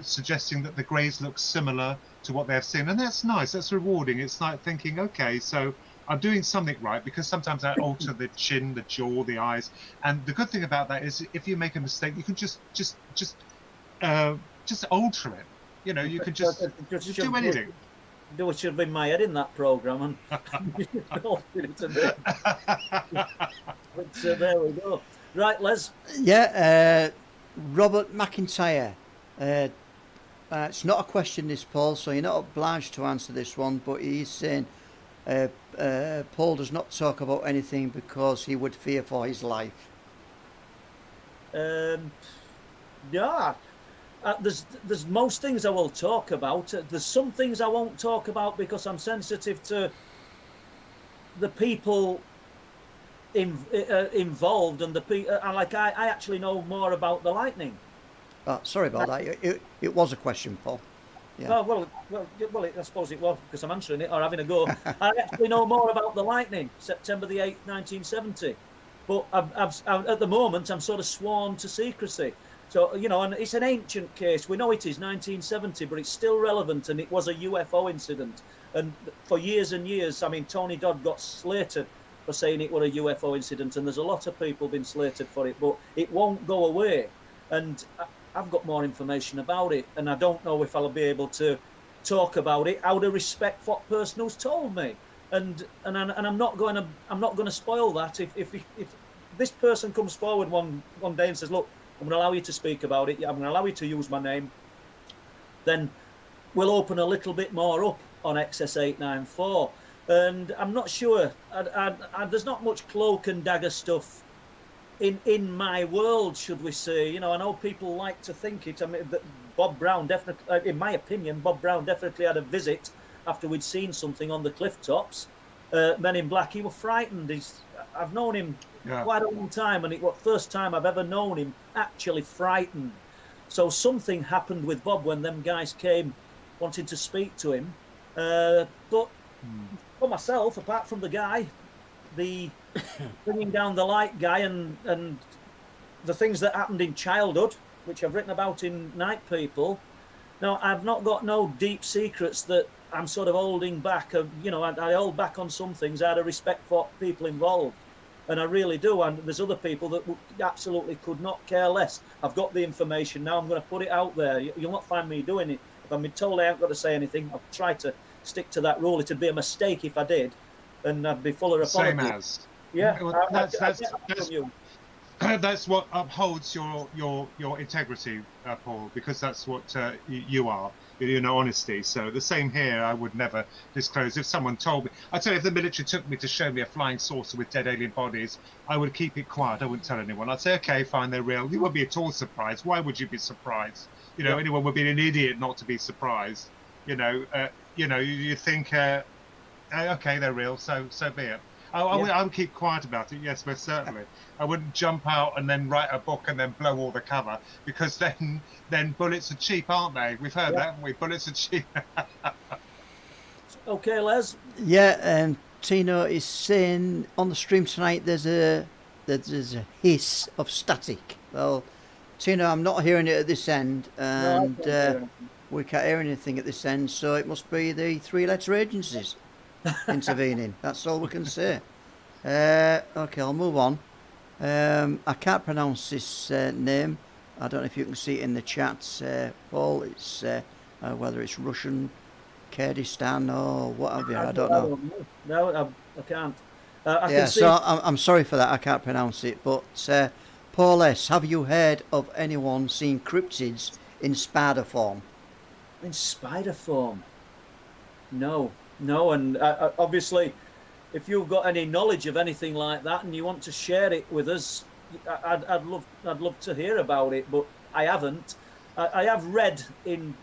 suggesting that the greys look similar to what they've seen. And that's nice. That's rewarding. It's like thinking, okay, so I'm doing something right, because sometimes I alter the chin, the jaw, the eyes. And the good thing about that is if you make a mistake, you can just alter it. You can just do anything. There should have been my head in that programme, and but there we go. Right, Les. Yeah, Robert McIntyre. It's not a question, this, Paul, so you're not obliged to answer this one, but he's saying Paul does not talk about anything because he would fear for his life. Yeah, there's most things I will talk about. There's some things I won't talk about because I'm sensitive to the people involved and the people. I actually know more about the lightning. Sorry about that. It was a question, Paul. Yeah. Oh, well, I suppose it was because I'm answering it or having a go. I actually know more about the lightning, September the 8th, 1970. But at the moment, I'm sort of sworn to secrecy. So, you know, and it's an ancient case. We know it is 1970, but it's still relevant. And it was a UFO incident. And for years and years, I mean, Tony Dodd got slated for saying it was a UFO incident. And there's a lot of people been slated for it, but it won't go away. And I've got more information about it, and I don't know if I'll be able to talk about it out of respect for what person who's told me. And I'm not going to spoil that. If this person comes forward one day and says, "Look, I'm going to allow you to speak about it. I'm going to allow you to use my name," then we'll open a little bit more up on XS894. And I'm not sure. There's not much cloak and dagger stuff in my world, should we say. You know, I know people like to think it. I mean, Bob Brown definitely, in my opinion, Bob Brown definitely had a visit after we'd seen something on the cliff tops. Men in Black, he was frightened. I've known him quite a long time, and it was the first time I've ever known him actually frightened. So something happened with Bob when them guys came wanting to speak to him. But for myself, apart from the guy, the bringing down the light guy and the things that happened in childhood, which I've written about in Night People. Now, I've not got no deep secrets that I'm sort of holding back. You know, I hold back on some things out of respect for people involved, and I really do. And there's other people that absolutely could not care less. I've got the information now. I'm going to put it out there. You'll not find me doing it. If I'm told I haven't got to say anything, I'll try to stick to that rule. It'd be a mistake if I did, and I'd be full of apologies. Same as. Yeah, well, that's what upholds your integrity, Paul, because that's what you are. You know, honesty. So the same here. I would never disclose. If someone told me, I tell you, if the military took me to show me a flying saucer with dead alien bodies, I would keep it quiet. I wouldn't tell anyone. I'd say, okay, fine, they're real. You wouldn't be at all surprised. Why would you be surprised? You know, anyone would be an idiot not to be surprised. You know, you think, okay, they're real. So be it. I would keep quiet about it, yes, most certainly. I wouldn't jump out and then write a book and then blow all the cover, because then bullets are cheap, aren't they? We've heard that, haven't we? Bullets are cheap. Okay, Les? Yeah, and Tino is saying on the stream tonight there's a hiss of static. Well, Tino, I'm not hearing it at this end, and we can't hear anything at this end, so it must be the three-letter agencies intervening. That's all we can say. Okay, I'll move on. I can't pronounce this name. I don't know if you can see it in the chat, Paul. It's whether it's Russian, Kurdistan, or what have you. I don't know. No, I can't. I yeah, can see... so I'm sorry for that. I can't pronounce it. But Paul S., have you heard of anyone seeing cryptids in spider form? In spider form? No, and obviously, if you've got any knowledge of anything like that and you want to share it with us, I'd love to hear about it. But I haven't. I have read in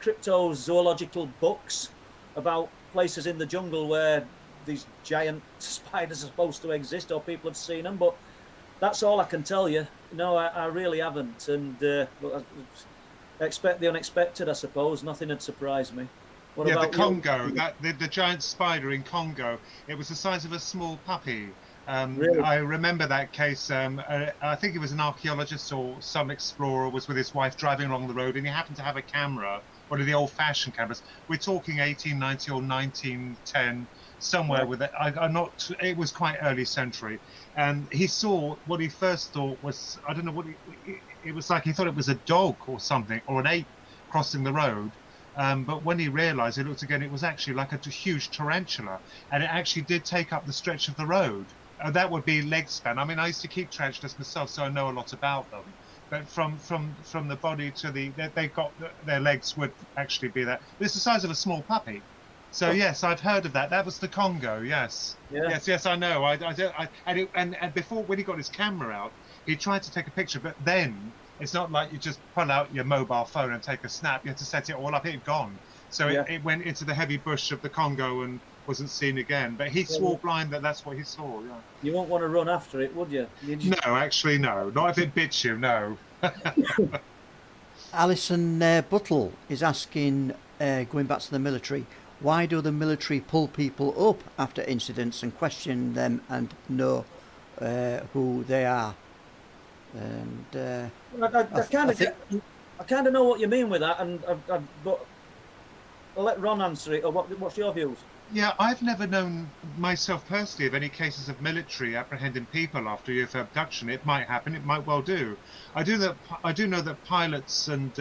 cryptozoological books about places in the jungle where these giant spiders are supposed to exist, or people have seen them. But that's all I can tell you. No, I really haven't. And expect the unexpected, I suppose. Nothing had surprised me. What yeah, about the Congo, the giant spider in Congo, it was the size of a small puppy. Really? I remember that case. I think it was an archaeologist or some explorer was with his wife driving along the road, and he happened to have a camera, one of the old-fashioned cameras. We're talking 1890 or 1910, somewhere with it. I'm not. It was quite early century, and he saw what he first thought was, I don't know what it was like. He thought it was a dog or something, or an ape crossing the road. But when he realized, he looked again, it was actually like a huge tarantula, and it actually did take up the stretch of the road. That would be leg span. I mean, I used to keep tarantulas myself, so I know a lot about them. But from the body to they got their legs would actually be that. It's the size of a small puppy. So yes, I've heard of that. That was the Congo. Yes, yeah. yes, I know. And before, when he got his camera out, he tried to take a picture, but then It's not like you just pull out your mobile phone and take a snap. You have to set it all up. It gone. So it went into the heavy bush of the Congo and wasn't seen again. But he swore blind that that's what he saw. Yeah. You won't want to run after it, would you? No, actually, no. Not if it bits you. No. Alison Buttle is asking, going back to the military, why do the military pull people up after incidents and question them and know who they are? And I kind of know what you mean with that, but I'll let Ron answer it. Or what's your views? Yeah, I've never known myself personally of any cases of military apprehending people after UFO abduction. It might happen. It might well do. I do know that pilots and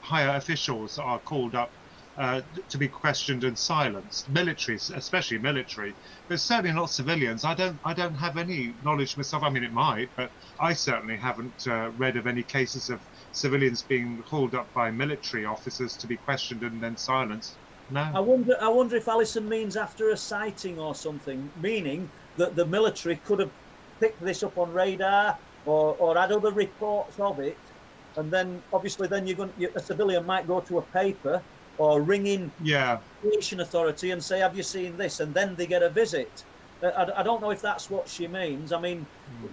higher officials are called up to be questioned and silenced. Military, especially military, but certainly not civilians. I don't have any knowledge myself. I mean, it might, but I certainly haven't read of any cases of civilians being hauled up by military officers to be questioned and then silenced. No. I wonder if Alison means after a sighting or something, meaning that the military could have picked this up on radar or had other reports of it, and then obviously then a civilian might go to a paper or ring in station authority and say, have you seen this? And then they get a visit. I don't know if that's what she means. I mean,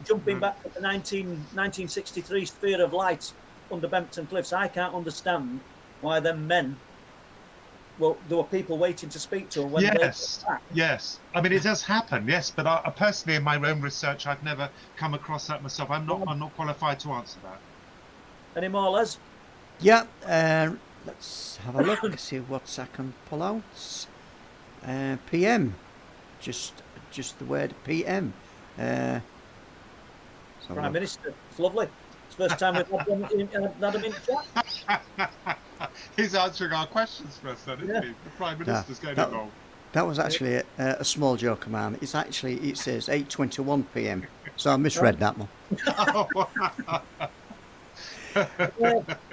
jumping back to the 1963 sphere of light under Bempton Cliffs, I can't understand why them men, well, there were people waiting to speak to them when they were back. Yes. I mean, it does happen, yes. But I personally, in my own research, I've never come across that myself. I'm not qualified to answer that. Any more, Les? Yeah. Let's have a look and see what I can pull out. PM. Just the word PM. Prime Minister. It's lovely. It's the first time we've had him in chat. He's answering our questions for us, then, isn't he? The Prime Minister's getting involved. That was actually a small joke of mine. It says 8:21 PM, so I misread that one.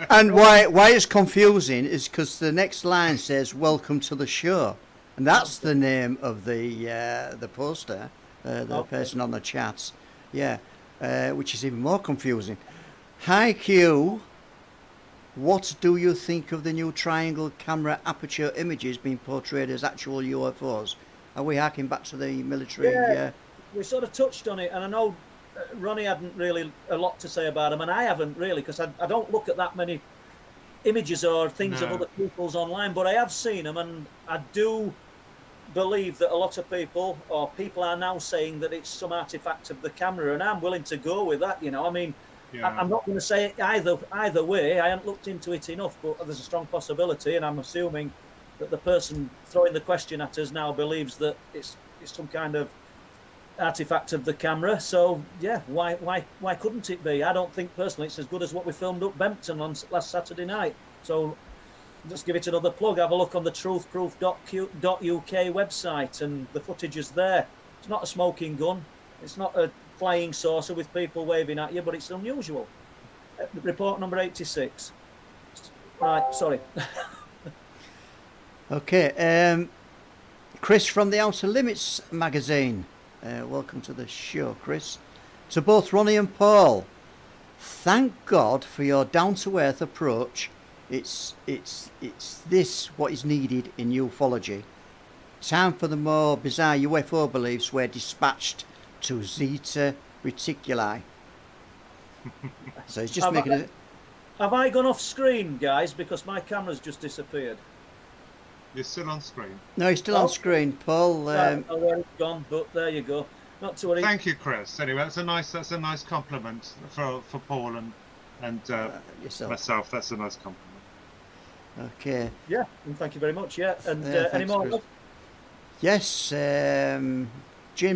And why it's confusing is because the next line says "Welcome to the show," and that's the name of the poster, the person on the chats. Yeah, which is even more confusing. Hi Q. What do you think of the new triangle camera aperture images being portrayed as actual UFOs? Are we harking back to the military? Yeah, we sort of touched on it, and I know Ronnie hadn't really a lot to say about them, and I haven't really, because I don't look at that many images or things of other people's online, but I have seen them, and I do believe that a lot of people are now saying that it's some artifact of the camera, and I'm willing to go with that, you know. I mean, I'm not going to say it either way. I haven't looked into it enough, but there's a strong possibility, and I'm assuming that the person throwing the question at us now believes that it's some kind of artifact of the camera. So yeah, why couldn't it be? I don't think personally it's as good as what we filmed up Bempton on last Saturday night. So just give it another plug. Have a look on the truthproof.uk website, and the footage is there. It's not a smoking gun. It's not a flying saucer with people waving at you, but it's unusual. Report number 86. Right, sorry. Okay, Chris from the Outer Limits magazine. Welcome to the show, Chris. To both Ronnie and Paul, thank God for your down-to-earth approach. It's this what is needed in ufology. Time for the more bizarre UFO beliefs were dispatched to Zeta Reticuli. So he's just making it. Have I gone off screen, guys? Because my camera's just disappeared. You're still on screen. No, he's still on screen, Paul. Where it's gone, but there you go. Not to worry. Thank you, Chris. Anyway, that's a nice compliment for Paul and myself. That's a nice compliment. Okay. Yeah, and thank you very much. Yeah, and any more? Chris. Yes, Jane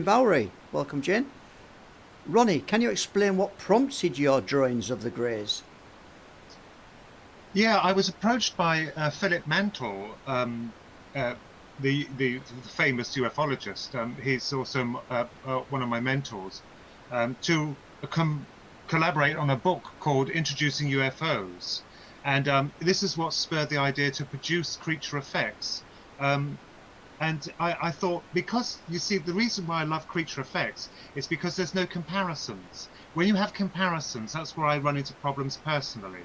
Bowery. Welcome, Jane. Ronnie, can you explain what prompted your drawings of the Greys? Yeah, I was approached by Philip Mantle, the famous ufologist. He's also one of my mentors, to collaborate on a book called Introducing UFOs. And this is what spurred the idea to produce creature effects. And I thought, because you see, the reason why I love creature effects is because there's no comparisons. When you have comparisons, that's where I run into problems personally.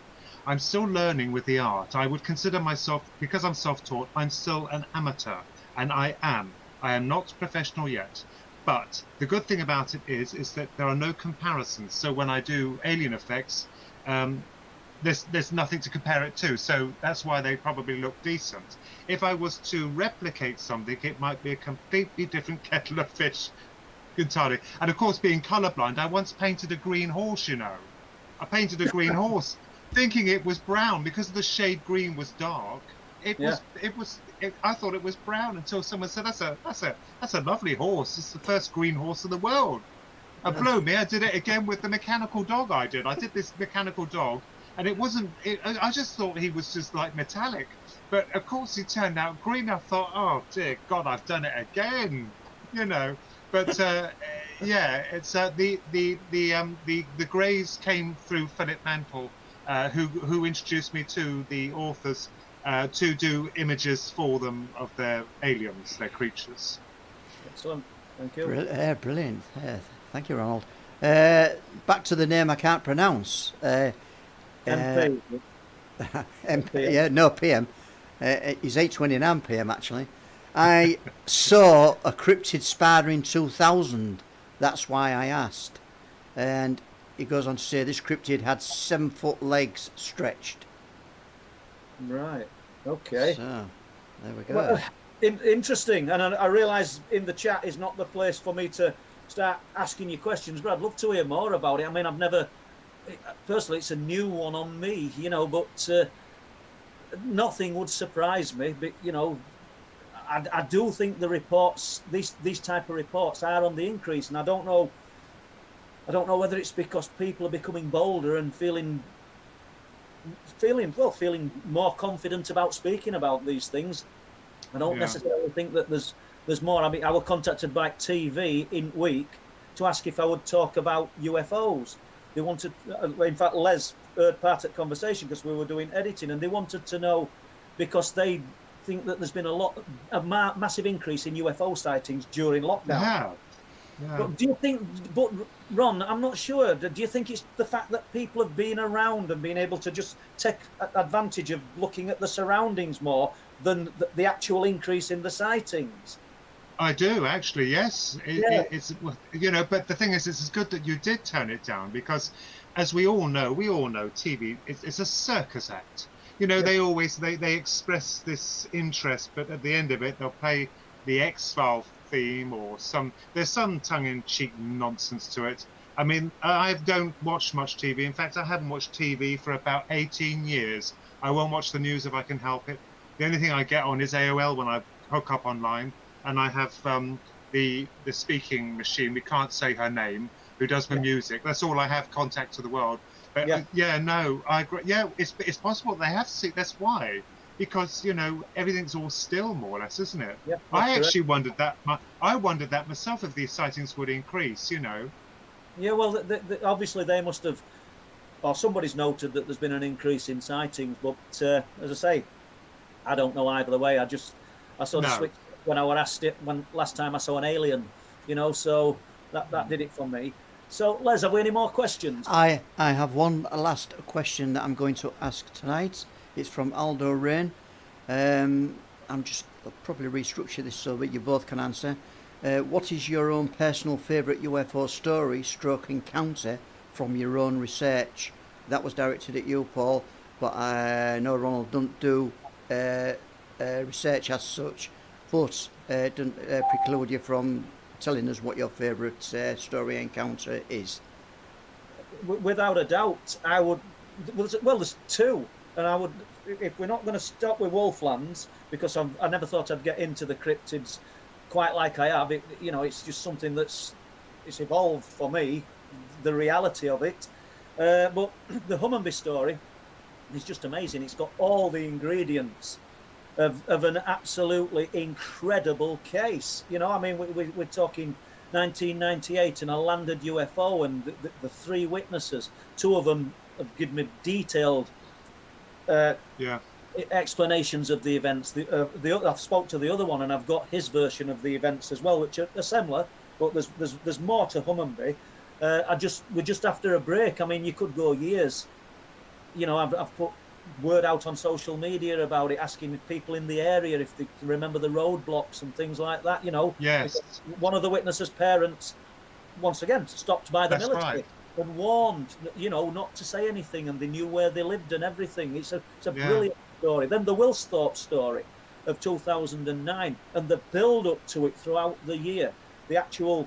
I'm still learning with the art. I would consider myself, because I'm self-taught, I'm still an amateur, and I am. I am not professional yet. But the good thing about it is that there are no comparisons. So when I do alien effects, there's nothing to compare it to. So that's why they probably look decent. If I was to replicate something, it might be a completely different kettle of fish entirely. And of course, being colorblind, I once painted a green horse, you know. I painted a green horse thinking it was brown because the shade green was dark. I thought it was brown until someone said, that's a lovely horse. It's the first green horse in the world. And blow me, I did it again with the mechanical dog I did. I did this mechanical dog, and it wasn't, I just thought he was just like metallic. But of course he turned out green. I thought, oh dear God, I've done it again, you know. But yeah, it's the greys came through Philip Mantle, who introduced me to the authors to do images for them of their aliens, their creatures. Excellent, thank you. Brilliant. Thank you, Ronald. Back to the name I can't pronounce. MP. MP. Yeah, no PM. He's 8:29 PM actually. I saw a cryptid spider in 2000. That's why I asked. And he goes on to say this cryptid had 7-foot legs stretched. Right. Okay. So there we go. Well, interesting. And I realise in the chat is not the place for me to start asking you questions, but I'd love to hear more about it. I mean, I've never, personally, it's a new one on me, you know, but nothing would surprise me. But, you know, I do think the reports, these type of reports are on the increase, and I don't know whether it's because people are becoming bolder and feeling more confident about speaking about these things. I don't necessarily think that there's more. I mean, I was contacted by TV in week to ask if I would talk about UFOs. They wanted, in fact, Les heard part of the conversation because we were doing editing, and they wanted to know because they think that there's been a massive increase in UFO sightings during lockdown. Yeah. But do you think, but Ron, I'm not sure. Do you think it's the fact that people have been around and been able to just take advantage of looking at the surroundings more than the actual increase in the sightings? I do actually, yes. It's, you know, but the thing is, it's good that you did turn it down because, as we all know TV. It's a circus act. You know, they express this interest, but at the end of it, they'll play the X-File theme or there's some tongue-in-cheek nonsense to it. I mean, I don't watch much TV. In fact, I haven't watched TV for about 18 years. I won't watch the news if I can help it. The only thing I get on is AOL when I hook up online, and I have the speaking machine. We can't say her name, who does the music. That's all I have contact to the world. But no, I agree. Yeah, it's possible they have to see. That's why, because you know everything's all still more or less, isn't it? Yeah, I actually wondered that. I wondered that myself if these sightings would increase. You know. Yeah, well, obviously they must have, or somebody's noted that there's been an increase in sightings. But as I say, I don't know either way. I sort of switched when I was asked it when last time I saw an alien. You know, so that did it for me. So, Les, have we any more questions? I have one last question that I'm going to ask tonight. It's from Aldo Rain. I'll probably restructure this so that you both can answer. What is your own personal favourite UFO story / encounter from your own research? That was directed at you, Paul, but I know Ronald doesn't do research as such, but doesn't preclude you from telling us what your favourite story encounter is. Without a doubt, I would. Well, there's two, and I would. If we're not going to stop with Wolflands, because I never thought I'd get into the cryptids quite like I have. It's just something it's evolved for me, the reality of it. But the Hummonby story is just amazing. It's got all the ingredients of an absolutely incredible case. You know, I mean, we're talking 1998 and a landed UFO, and the three witnesses, two of them have given me detailed explanations of the events. I've spoke to the other one, and I've got his version of the events as well, which are similar, but there's more to Hummingbee. We're just after a break. I mean, you could go years. You know, I've put word out on social media about it, asking people in the area if they can remember the roadblocks and things like that. You know, yes. One of the witnesses' parents, once again, stopped by the military. Right. And warned, you know, not to say anything, and they knew where they lived and everything. It's a brilliant story. Then the Wilsthorpe story of 2009, and the build up to it throughout the year, the actual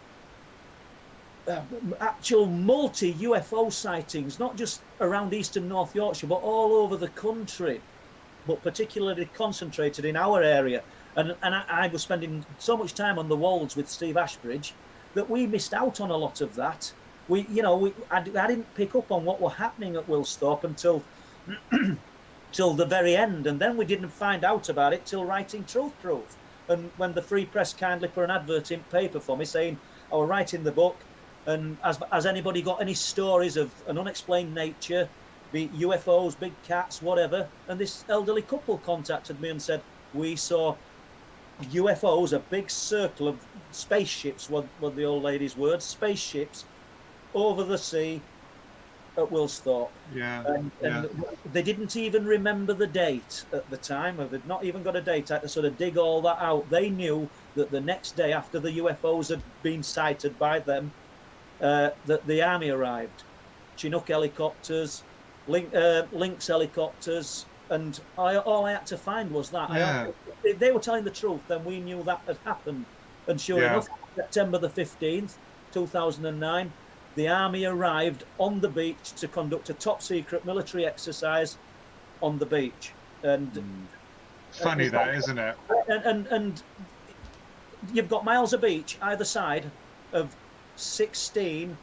multi UFO sightings, not just around East and North Yorkshire, but all over the country, but particularly concentrated in our area. And I was spending so much time on the Wolds with Steve Ashbridge that we missed out on a lot of that. I didn't pick up on what were happening at Wilsthorpe until till the very end, and then we didn't find out about it till writing Truth Proof. And when the Free Press kindly put an advert in paper for me saying I was writing the book, and has anybody got any stories of an unexplained nature, be it UFOs, big cats, whatever? And this elderly couple contacted me and said, we saw UFOs, a big circle of spaceships, what the old lady's words, spaceships, over the sea at Wilsthorpe. And they didn't even remember the date at the time, or they'd not even got a date. I had to sort of dig all that out. They knew that the next day after the UFOs had been sighted by them, that the army arrived. Chinook helicopters, Lynx helicopters, and all I had to find was that. If they were telling the truth, then we knew that had happened. And sure enough, September the 15th, 2009, the army arrived on the beach to conduct a top secret military exercise on the beach. And funny that, isn't it? And you've got miles of beach either side of 16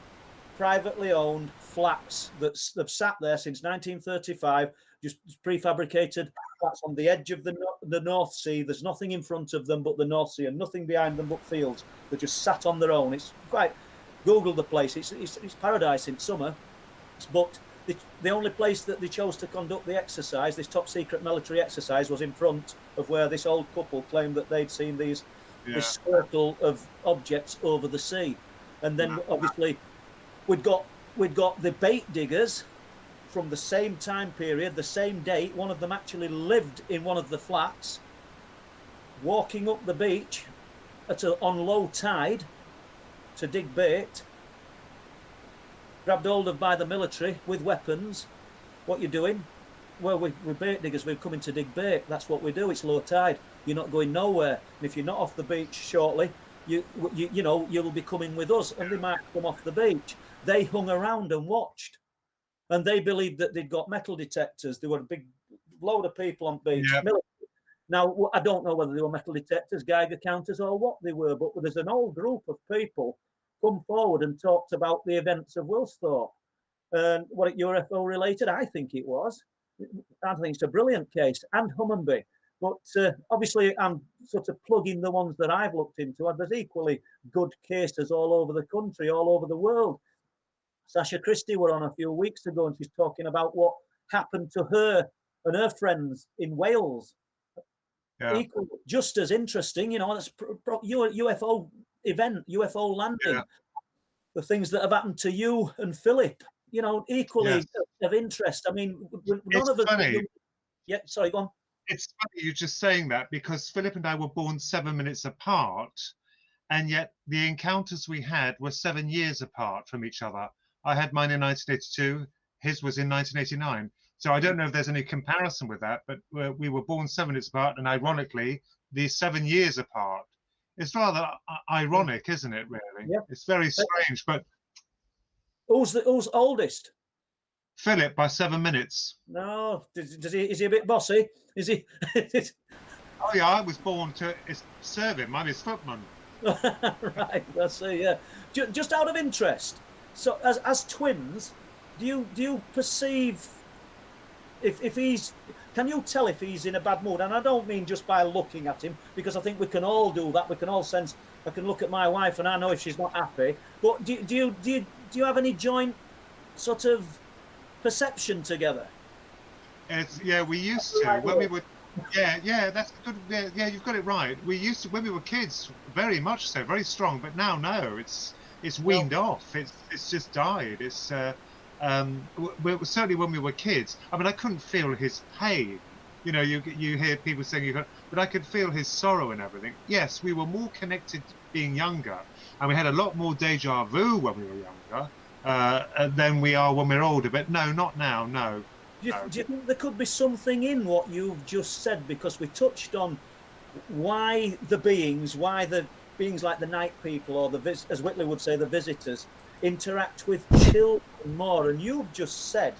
privately owned flats that have sat there since 1935, just prefabricated flats on the edge of the North Sea. There's nothing in front of them but the North Sea, and nothing behind them but fields. They're just sat on their own. It's quite... Google the place. It's paradise in summer, but the only place that they chose to conduct the exercise, this top secret military exercise, was in front of where this old couple claimed that they'd seen this circle of objects over the sea. And then obviously we'd got the bait diggers from the same time period, the same date. One of them actually lived in one of the flats, walking up the beach on low tide to dig bait, grabbed hold of by the military with weapons. What you doing? Well, we're bait diggers. We're coming to dig bait. That's what we do. It's low tide. You're not going nowhere. And if you're not off the beach shortly, you'll be coming with us. And they might come off the beach. They hung around and watched, and they believed that they'd got metal detectors. There were a big load of people on beach. Now, I don't know whether they were metal detectors, Geiger counters, or what they were, but there's an old group of people come forward and talked about the events of Wilsthorpe. And what it UFO related? I think it was. I think it's a brilliant case, and Hummingbee. But obviously, I'm sort of plugging the ones that I've looked into, and there's equally good cases all over the country, all over the world. Sasha Christie were on a few weeks ago, and she's talking about what happened to her and her friends in Wales. Equal, just as interesting, that's UFO event, UFO landing. The things that have happened to you and Philip, equally of interest. I mean, none of us. Funny. Sorry, go on. It's funny you just saying that, because Philip and I were born 7 minutes apart, and yet the encounters we had were 7 years apart from each other. I had mine in 1982. His was in 1989. So I don't know if there's any comparison with that, but we were born 7 minutes apart, and ironically, these 7 years apart. It's rather ironic, isn't it, really? Yeah. It's very strange, but... Who's oldest? Philip, by 7 minutes. No, is he a bit bossy? Is he? Oh, yeah, I was born to serve him. I'm his footman. Right, I see, yeah. Just out of interest, so as twins, do you perceive... If he's, can you tell if he's in a bad mood? And I don't mean just by looking at him, because I think we can all do that. We can all sense. I can look at my wife and I know if she's not happy. But do you have any joint sort of perception together? We used to when we were. Yeah, that's good. Yeah, you've got it right. We used to when we were kids, very much so, very strong. But now, no, it's weaned off. It's just died. Certainly when we were kids. I mean, I couldn't feel his pain. You know, you hear people saying but I could feel his sorrow and everything. Yes, we were more connected being younger, and we had a lot more deja vu when we were younger than we are when we're older. But no, not now. No. Do you think there could be something in what you've just said? Because we touched on why the beings like the night people, or as Whitley would say, the visitors, interact with children more. And you've just said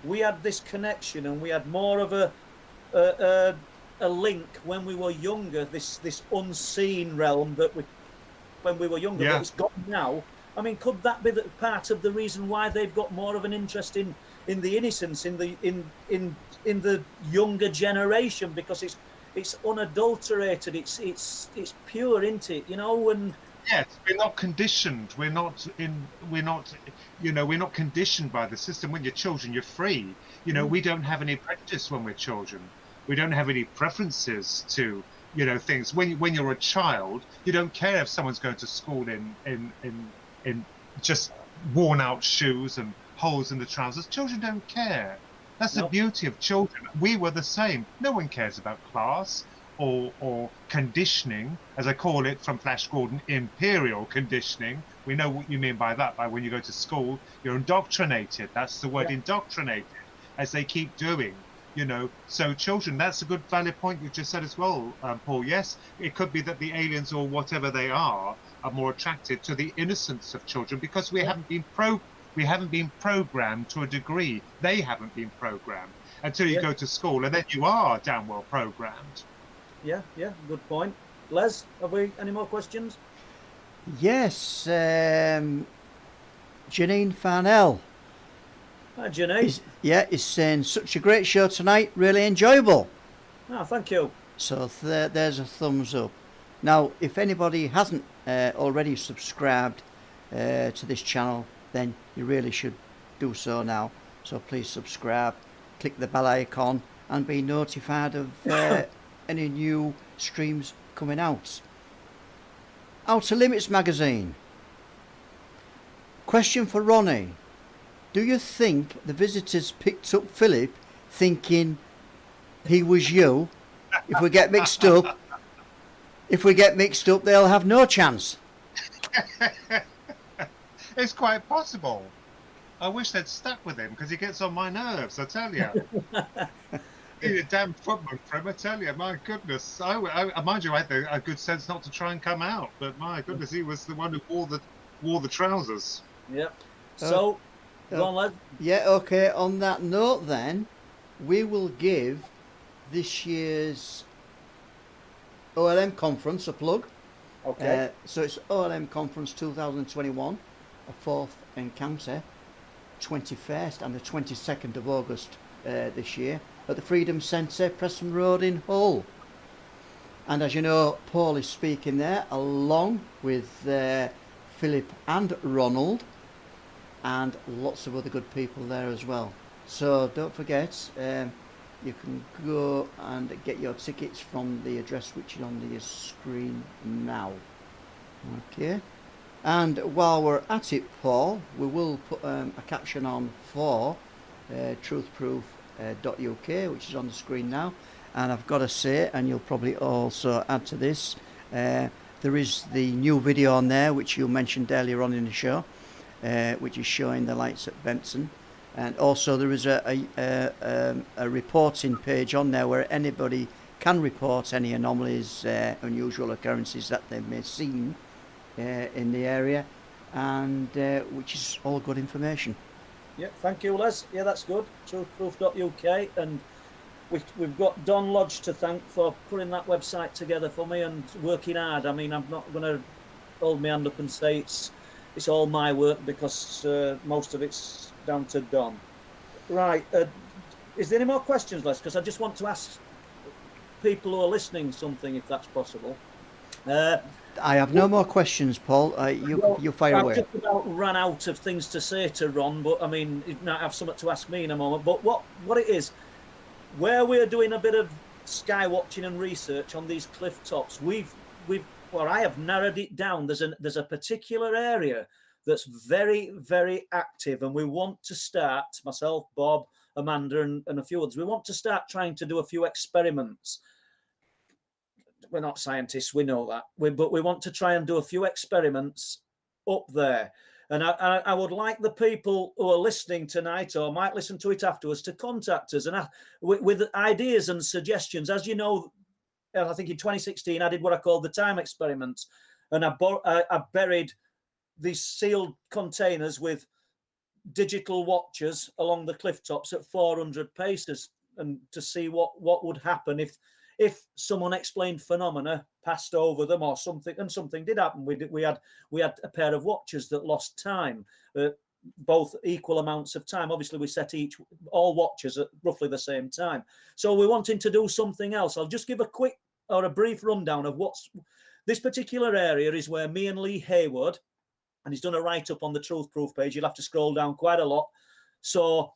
we had this connection and we had more of a link when we were younger, this unseen realm when we were younger, but it's gone now. I mean, could that be part of the reason why they've got more of an interest in the innocence, in the younger generation, because it's unadulterated, it's pure, isn't it? You know, and yes, we're not conditioned. We're not conditioned by the system. When you're children, you're free. You know, we don't have any prejudice when we're children. We don't have any preferences to, things. When you're a child, you don't care if someone's going to school in just worn out shoes and holes in the trousers. Children don't care. That's the beauty of children. We were the same. No one cares about class or conditioning, as I call it from Flash Gordon, imperial conditioning. We know what you mean by that. By when you go to school, you're indoctrinated. That's the word, indoctrinated, as they keep doing. So children, that's a good valid point you just said as well, Paul. Yes, it could be that the aliens or whatever they are more attracted to the innocence of children because we haven't been programmed to a degree. They haven't been programmed until you go to school, and then you are damn well programmed. Yeah, good point. Les, have we any more questions? Yes, Janine Farnell. Hi, Janine. Is saying such a great show tonight, really enjoyable. Oh, thank you. So there's a thumbs up. Now, if anybody hasn't already subscribed to this channel, then you really should do so now. So please subscribe, click the bell icon, and be notified of any new streams coming out. Outer Limits magazine. Question for Ronnie. Do you think the visitors picked up Philip thinking he was you? If we get mixed up, they'll have no chance. It's quite possible. I wish they'd stuck with him because he gets on my nerves, I tell you. He's a damn footman for him, I tell you. My goodness. I mind you, I had a good sense not to try and come out, but my goodness, he was the one who wore the trousers. Yep. So, go on, lad. Yeah, okay. On that note, then, we will give this year's OLM conference a plug. Okay. So it's OLM Conference 2021, a 4th encounter, 21st and the 22nd of August this year at the Freedom Centre, Preston Road in Hull. And as you know, Paul is speaking there along with Philip and Ronald, and lots of other good people there as well. So don't forget, you can go and get your tickets from the address which is on the screen now. Okay. And while we're at it, Paul, we will put a caption on for truthproof.uk, which is on the screen now. And I've got to say, and you'll probably also add to this, there is the new video on there, which you mentioned earlier on in the show, which is showing the lights at Benson. And also there is a reporting page on there where anybody can report any anomalies, unusual occurrences that they may have seen in the area, and which is all good information. Yeah, thank you, Les. Yeah, that's good. Truthproof.uk, and we've got Don Lodge to thank for putting that website together for me and working hard. I mean, I'm not going to hold my hand up and say it's all my work, because most of it's down to Don. Right. Is there any more questions, Les? Because I just want to ask people who are listening something, if that's possible. I have no more questions, Paul. You fire away. I've just about ran out of things to say to Ron, but I mean, he might have something to ask me in a moment. But what it is, where we're doing a bit of sky watching and research on these cliff tops, I have narrowed it down. There's a particular area that's very, very active, and we want to start, myself, Bob, Amanda, and a few others, we want to start trying to do a few experiments. We're not scientists, we know that, but we want to try and do a few experiments up there. And I would like the people who are listening tonight or might listen to it afterwards to contact us and with ideas and suggestions. As you know, I think in 2016 I did what I called the time experiments, and I buried these sealed containers with digital watchers along the cliff tops at 400 paces, and to see what would happen if some unexplained phenomena passed over them or something, and something did happen. We had a pair of watchers that lost time, both equal amounts of time. Obviously, we set all watchers at roughly the same time. So we're wanting to do something else. I'll just give a quick or a brief rundown of what's this particular area is where me and Lee Haywood, and he's done a write-up on the Truth Proof page. You'll have to scroll down quite a lot. So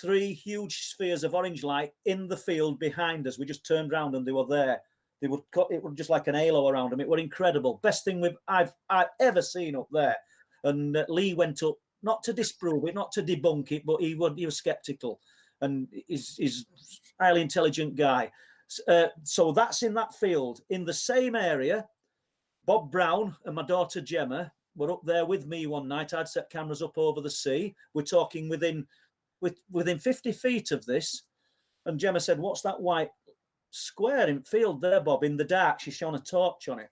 3 huge spheres of orange light in the field behind us. We just turned around and they were there. It was just like an halo around them. It were incredible. Best thing I've ever seen up there. And Lee went up, not to disprove it, not to debunk it, but he was skeptical, and he's highly intelligent guy. So that's in that field. In the same area, Bob Brown and my daughter Gemma were up there with me one night. I'd set cameras up over the sea. We're talking within 50 feet of this, and Gemma said, "What's that white square in field there, Bob, in the dark?" She shone a torch on it,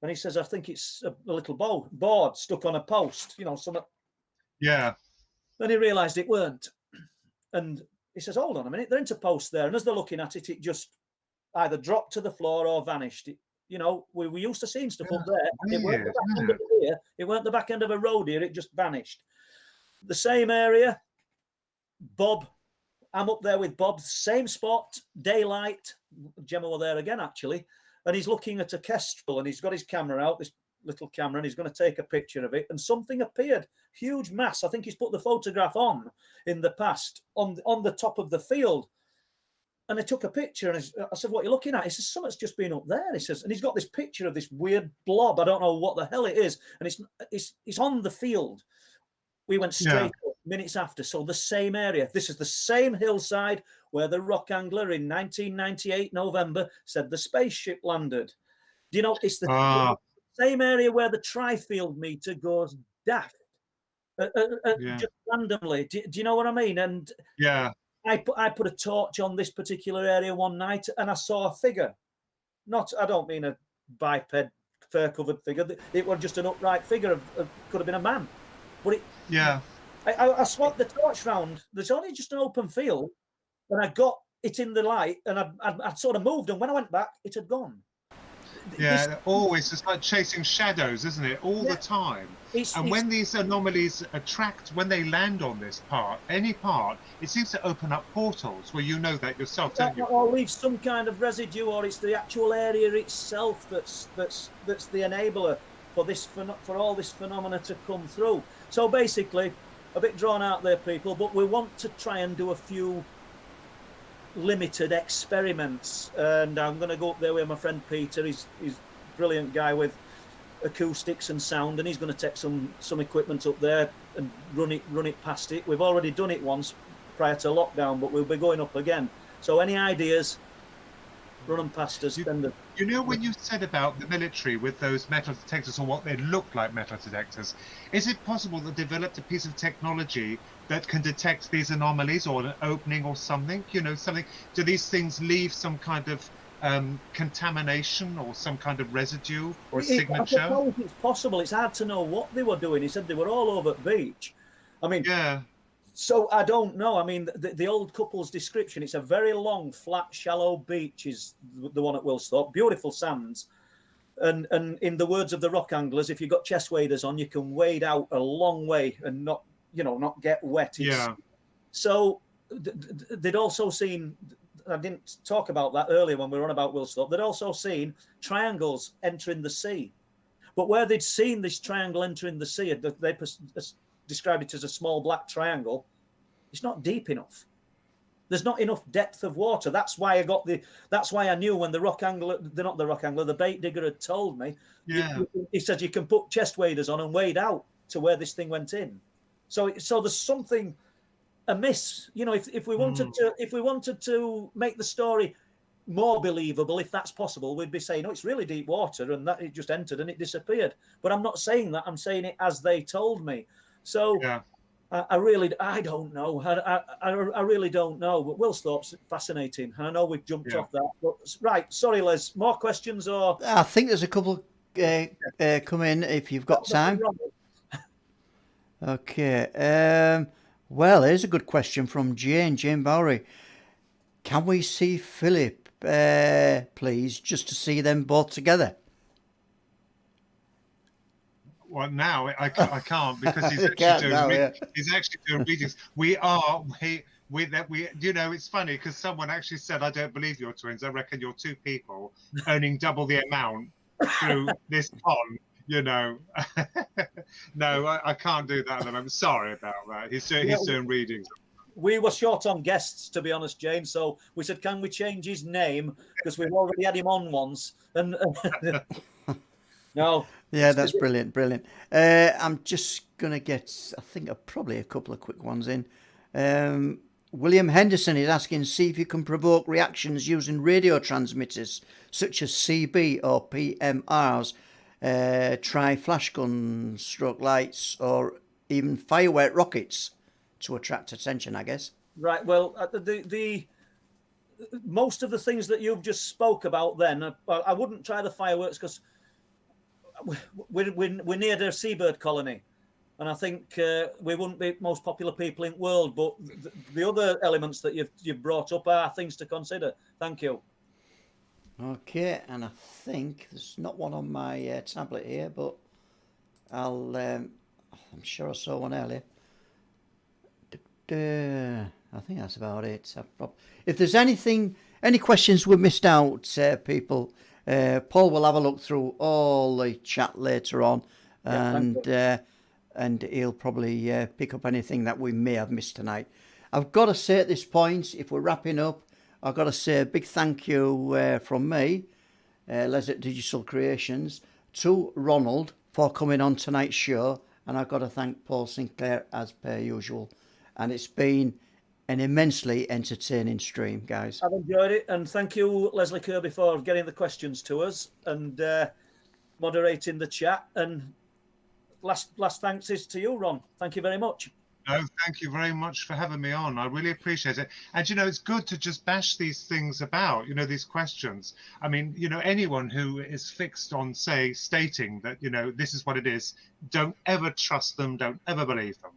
and he says, "I think it's a little board stuck on a post, something." Yeah. Then he realised it weren't, and he says, "Hold on a minute, they're into post there." And as they're looking at it, it just either dropped to the floor or vanished. We used to seeing stuff up there. It weren't the back end of a pier. It weren't the back end of a road here. It just vanished. The same area. Bob, I'm up there with Bob, same spot, daylight. Gemma were there again, actually, and he's looking at a kestrel, and he's got his camera out, this little camera, and he's going to take a picture of it, and something appeared, huge mass. I think he's put the photograph on in the past on the top of the field, and I took a picture, and I said, "What are you looking at?" He says, "Something's just been up there." He says, and he's got this picture of this weird blob. I don't know what the hell it is, and it's on the field. We went straight up minutes after. So the same area. This is the same hillside where the rock angler in 1998 November said the spaceship landed. Do you know, it's the same area where the tri-field meter goes daft just randomly. Do you know what I mean? And I put a torch on this particular area one night, and I saw a figure. I don't mean a biped, fur-covered figure. It was just an upright figure. Could have been a man. But I swapped the torch round. There's only just an open field, and I got it in the light, and I sort of moved, and when I went back, it had gone. Yeah, always. It's like chasing shadows, isn't it? All the time. When these anomalies when they land on this part, any part, it seems to open up portals where you know that yourself, don't you? Or leave some kind of residue, or it's the actual area itself that's the enabler for all this phenomena to come through. So basically, a bit drawn out there, people, but we want to try and do a few limited experiments, and I'm going to go up there with my friend Peter. He's a brilliant guy with acoustics and sound, and he's going to take some equipment up there and run it past it. We've already done it once prior to lockdown, but we'll be going up again. So any ideas, run them past us. You know, when you said about the military with those metal detectors, or what they look like metal detectors, is it possible they developed a piece of technology that can detect these anomalies, or an opening or something? Something. Do these things leave some kind of contamination or some kind of residue or a signature? I suppose it's possible. It's hard to know what they were doing. He said they were all over the beach. I mean, so I don't know. I mean, the old couple's description, it's a very long, flat, shallow beach is the one at Wilsthorpe. Beautiful sands. And in the words of the rock anglers, if you've got chest waders on, you can wade out a long way and not get wet. So they'd also seen, I didn't talk about that earlier when we were on about Wilsthorpe, they'd also seen triangles entering the sea. But where they'd seen this triangle entering the sea, they described it as a small black triangle. It's not deep enough. There's not enough depth of water. That's why I knew when the the bait digger had told me. Yeah. He said you can put chest waders on and wade out to where this thing went in. So there's something amiss. You know, if we wanted to make the story more believable, if that's possible, we'd be saying, oh, it's really deep water and that it just entered and it disappeared. But I'm not saying that. I'm saying it as they told me. So Yeah. I don't know. I really don't know. But Woolsthorpe's fascinating. And I know we've jumped off that. But, right. Sorry, Les. More questions or? I think there's a couple come in if you've got time. Okay. Well, here's a good question from Jane Bowery. Can we see Philip, please, just to see them both together? Well, now I can't because he's actually doing readings. We you know, it's funny because someone actually said, I don't believe you're twins. I reckon you're two people earning double the amount through this pond. You know, no, I can't do that. I'm sorry about that. He's doing readings. We were short on guests, to be honest, Jane. So we said, can we change his name because we've already had him on once? And no. Yeah, that's brilliant. I'm just gonna get, I think, probably a couple of quick ones in. William Henderson is asking, see if you can provoke reactions using radio transmitters such as CB or PMRs. Try flash guns, stroke lights, or even firework rockets to attract attention, I guess. Right. Well, the most of the things that you've just spoke about, then I wouldn't try the fireworks because we're near the seabird colony, and I think we wouldn't be most popular people in the world. But the other elements that you've brought up are things to consider. Thank you. Okay, and I think there's not one on my tablet here, but I'm sure I saw one earlier. I think that's about it. If there's any questions we missed out, people, Paul will have a look through all the chat later on, and he'll probably pick up anything that we may have missed tonight. I've got to say at this point, if we're wrapping up, I've got to say a big thank you from me, Les at Digital Creations, to Ronald for coming on tonight's show, and I've got to thank Paul Sinclair as per usual. And it's been an immensely entertaining stream, guys. I've enjoyed it, and thank you, Leslie Kirby, for getting the questions to us and moderating the chat. And last thanks is to you, Ron. Thank you very much. No, thank you very much for having me on. I really appreciate it. And, you know, it's good to just bash these things about, you know, these questions. I mean, you know, anyone who is fixed on, say, stating that, you know, this is what it is, don't ever trust them, don't ever believe them.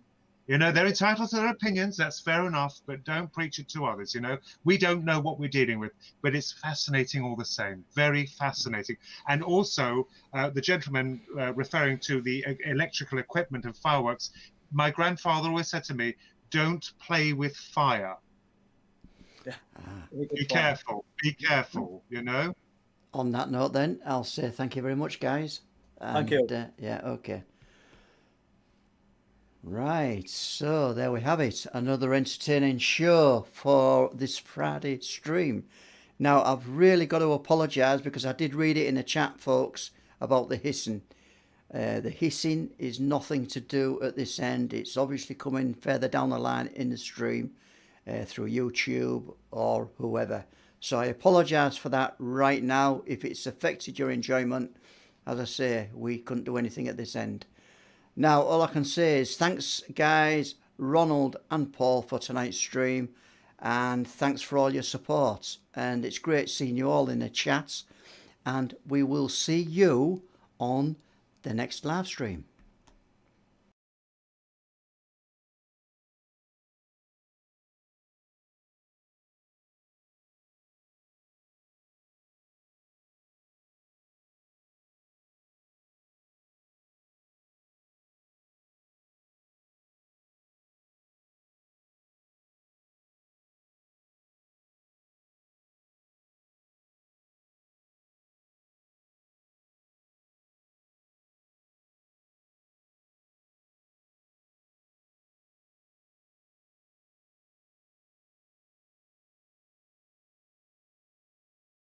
You know, they're entitled to their opinions. That's fair enough, but don't preach it to others. You know, we don't know what we're dealing with, but it's fascinating all the same. Very fascinating. And also, the gentleman referring to the electrical equipment and fireworks, my grandfather always said to me, don't play with fire. Be careful, you know. On that note, then, I'll say thank you very much, guys. And, thank you. Yeah, okay. Right, so there we have it. Another entertaining show for this Friday stream. Now, I've really got to apologise because I did read it in the chat, folks, about the hissing. The hissing is nothing to do at this end. It's obviously coming further down the line in the stream through YouTube or whoever. So I apologise for that right now. If it's affected your enjoyment, as I say, we couldn't do anything at this end. Now, all I can say is thanks, guys, Ronald and Paul, for tonight's stream. And thanks for all your support. And it's great seeing you all in the chat. And we will see you on the next live stream.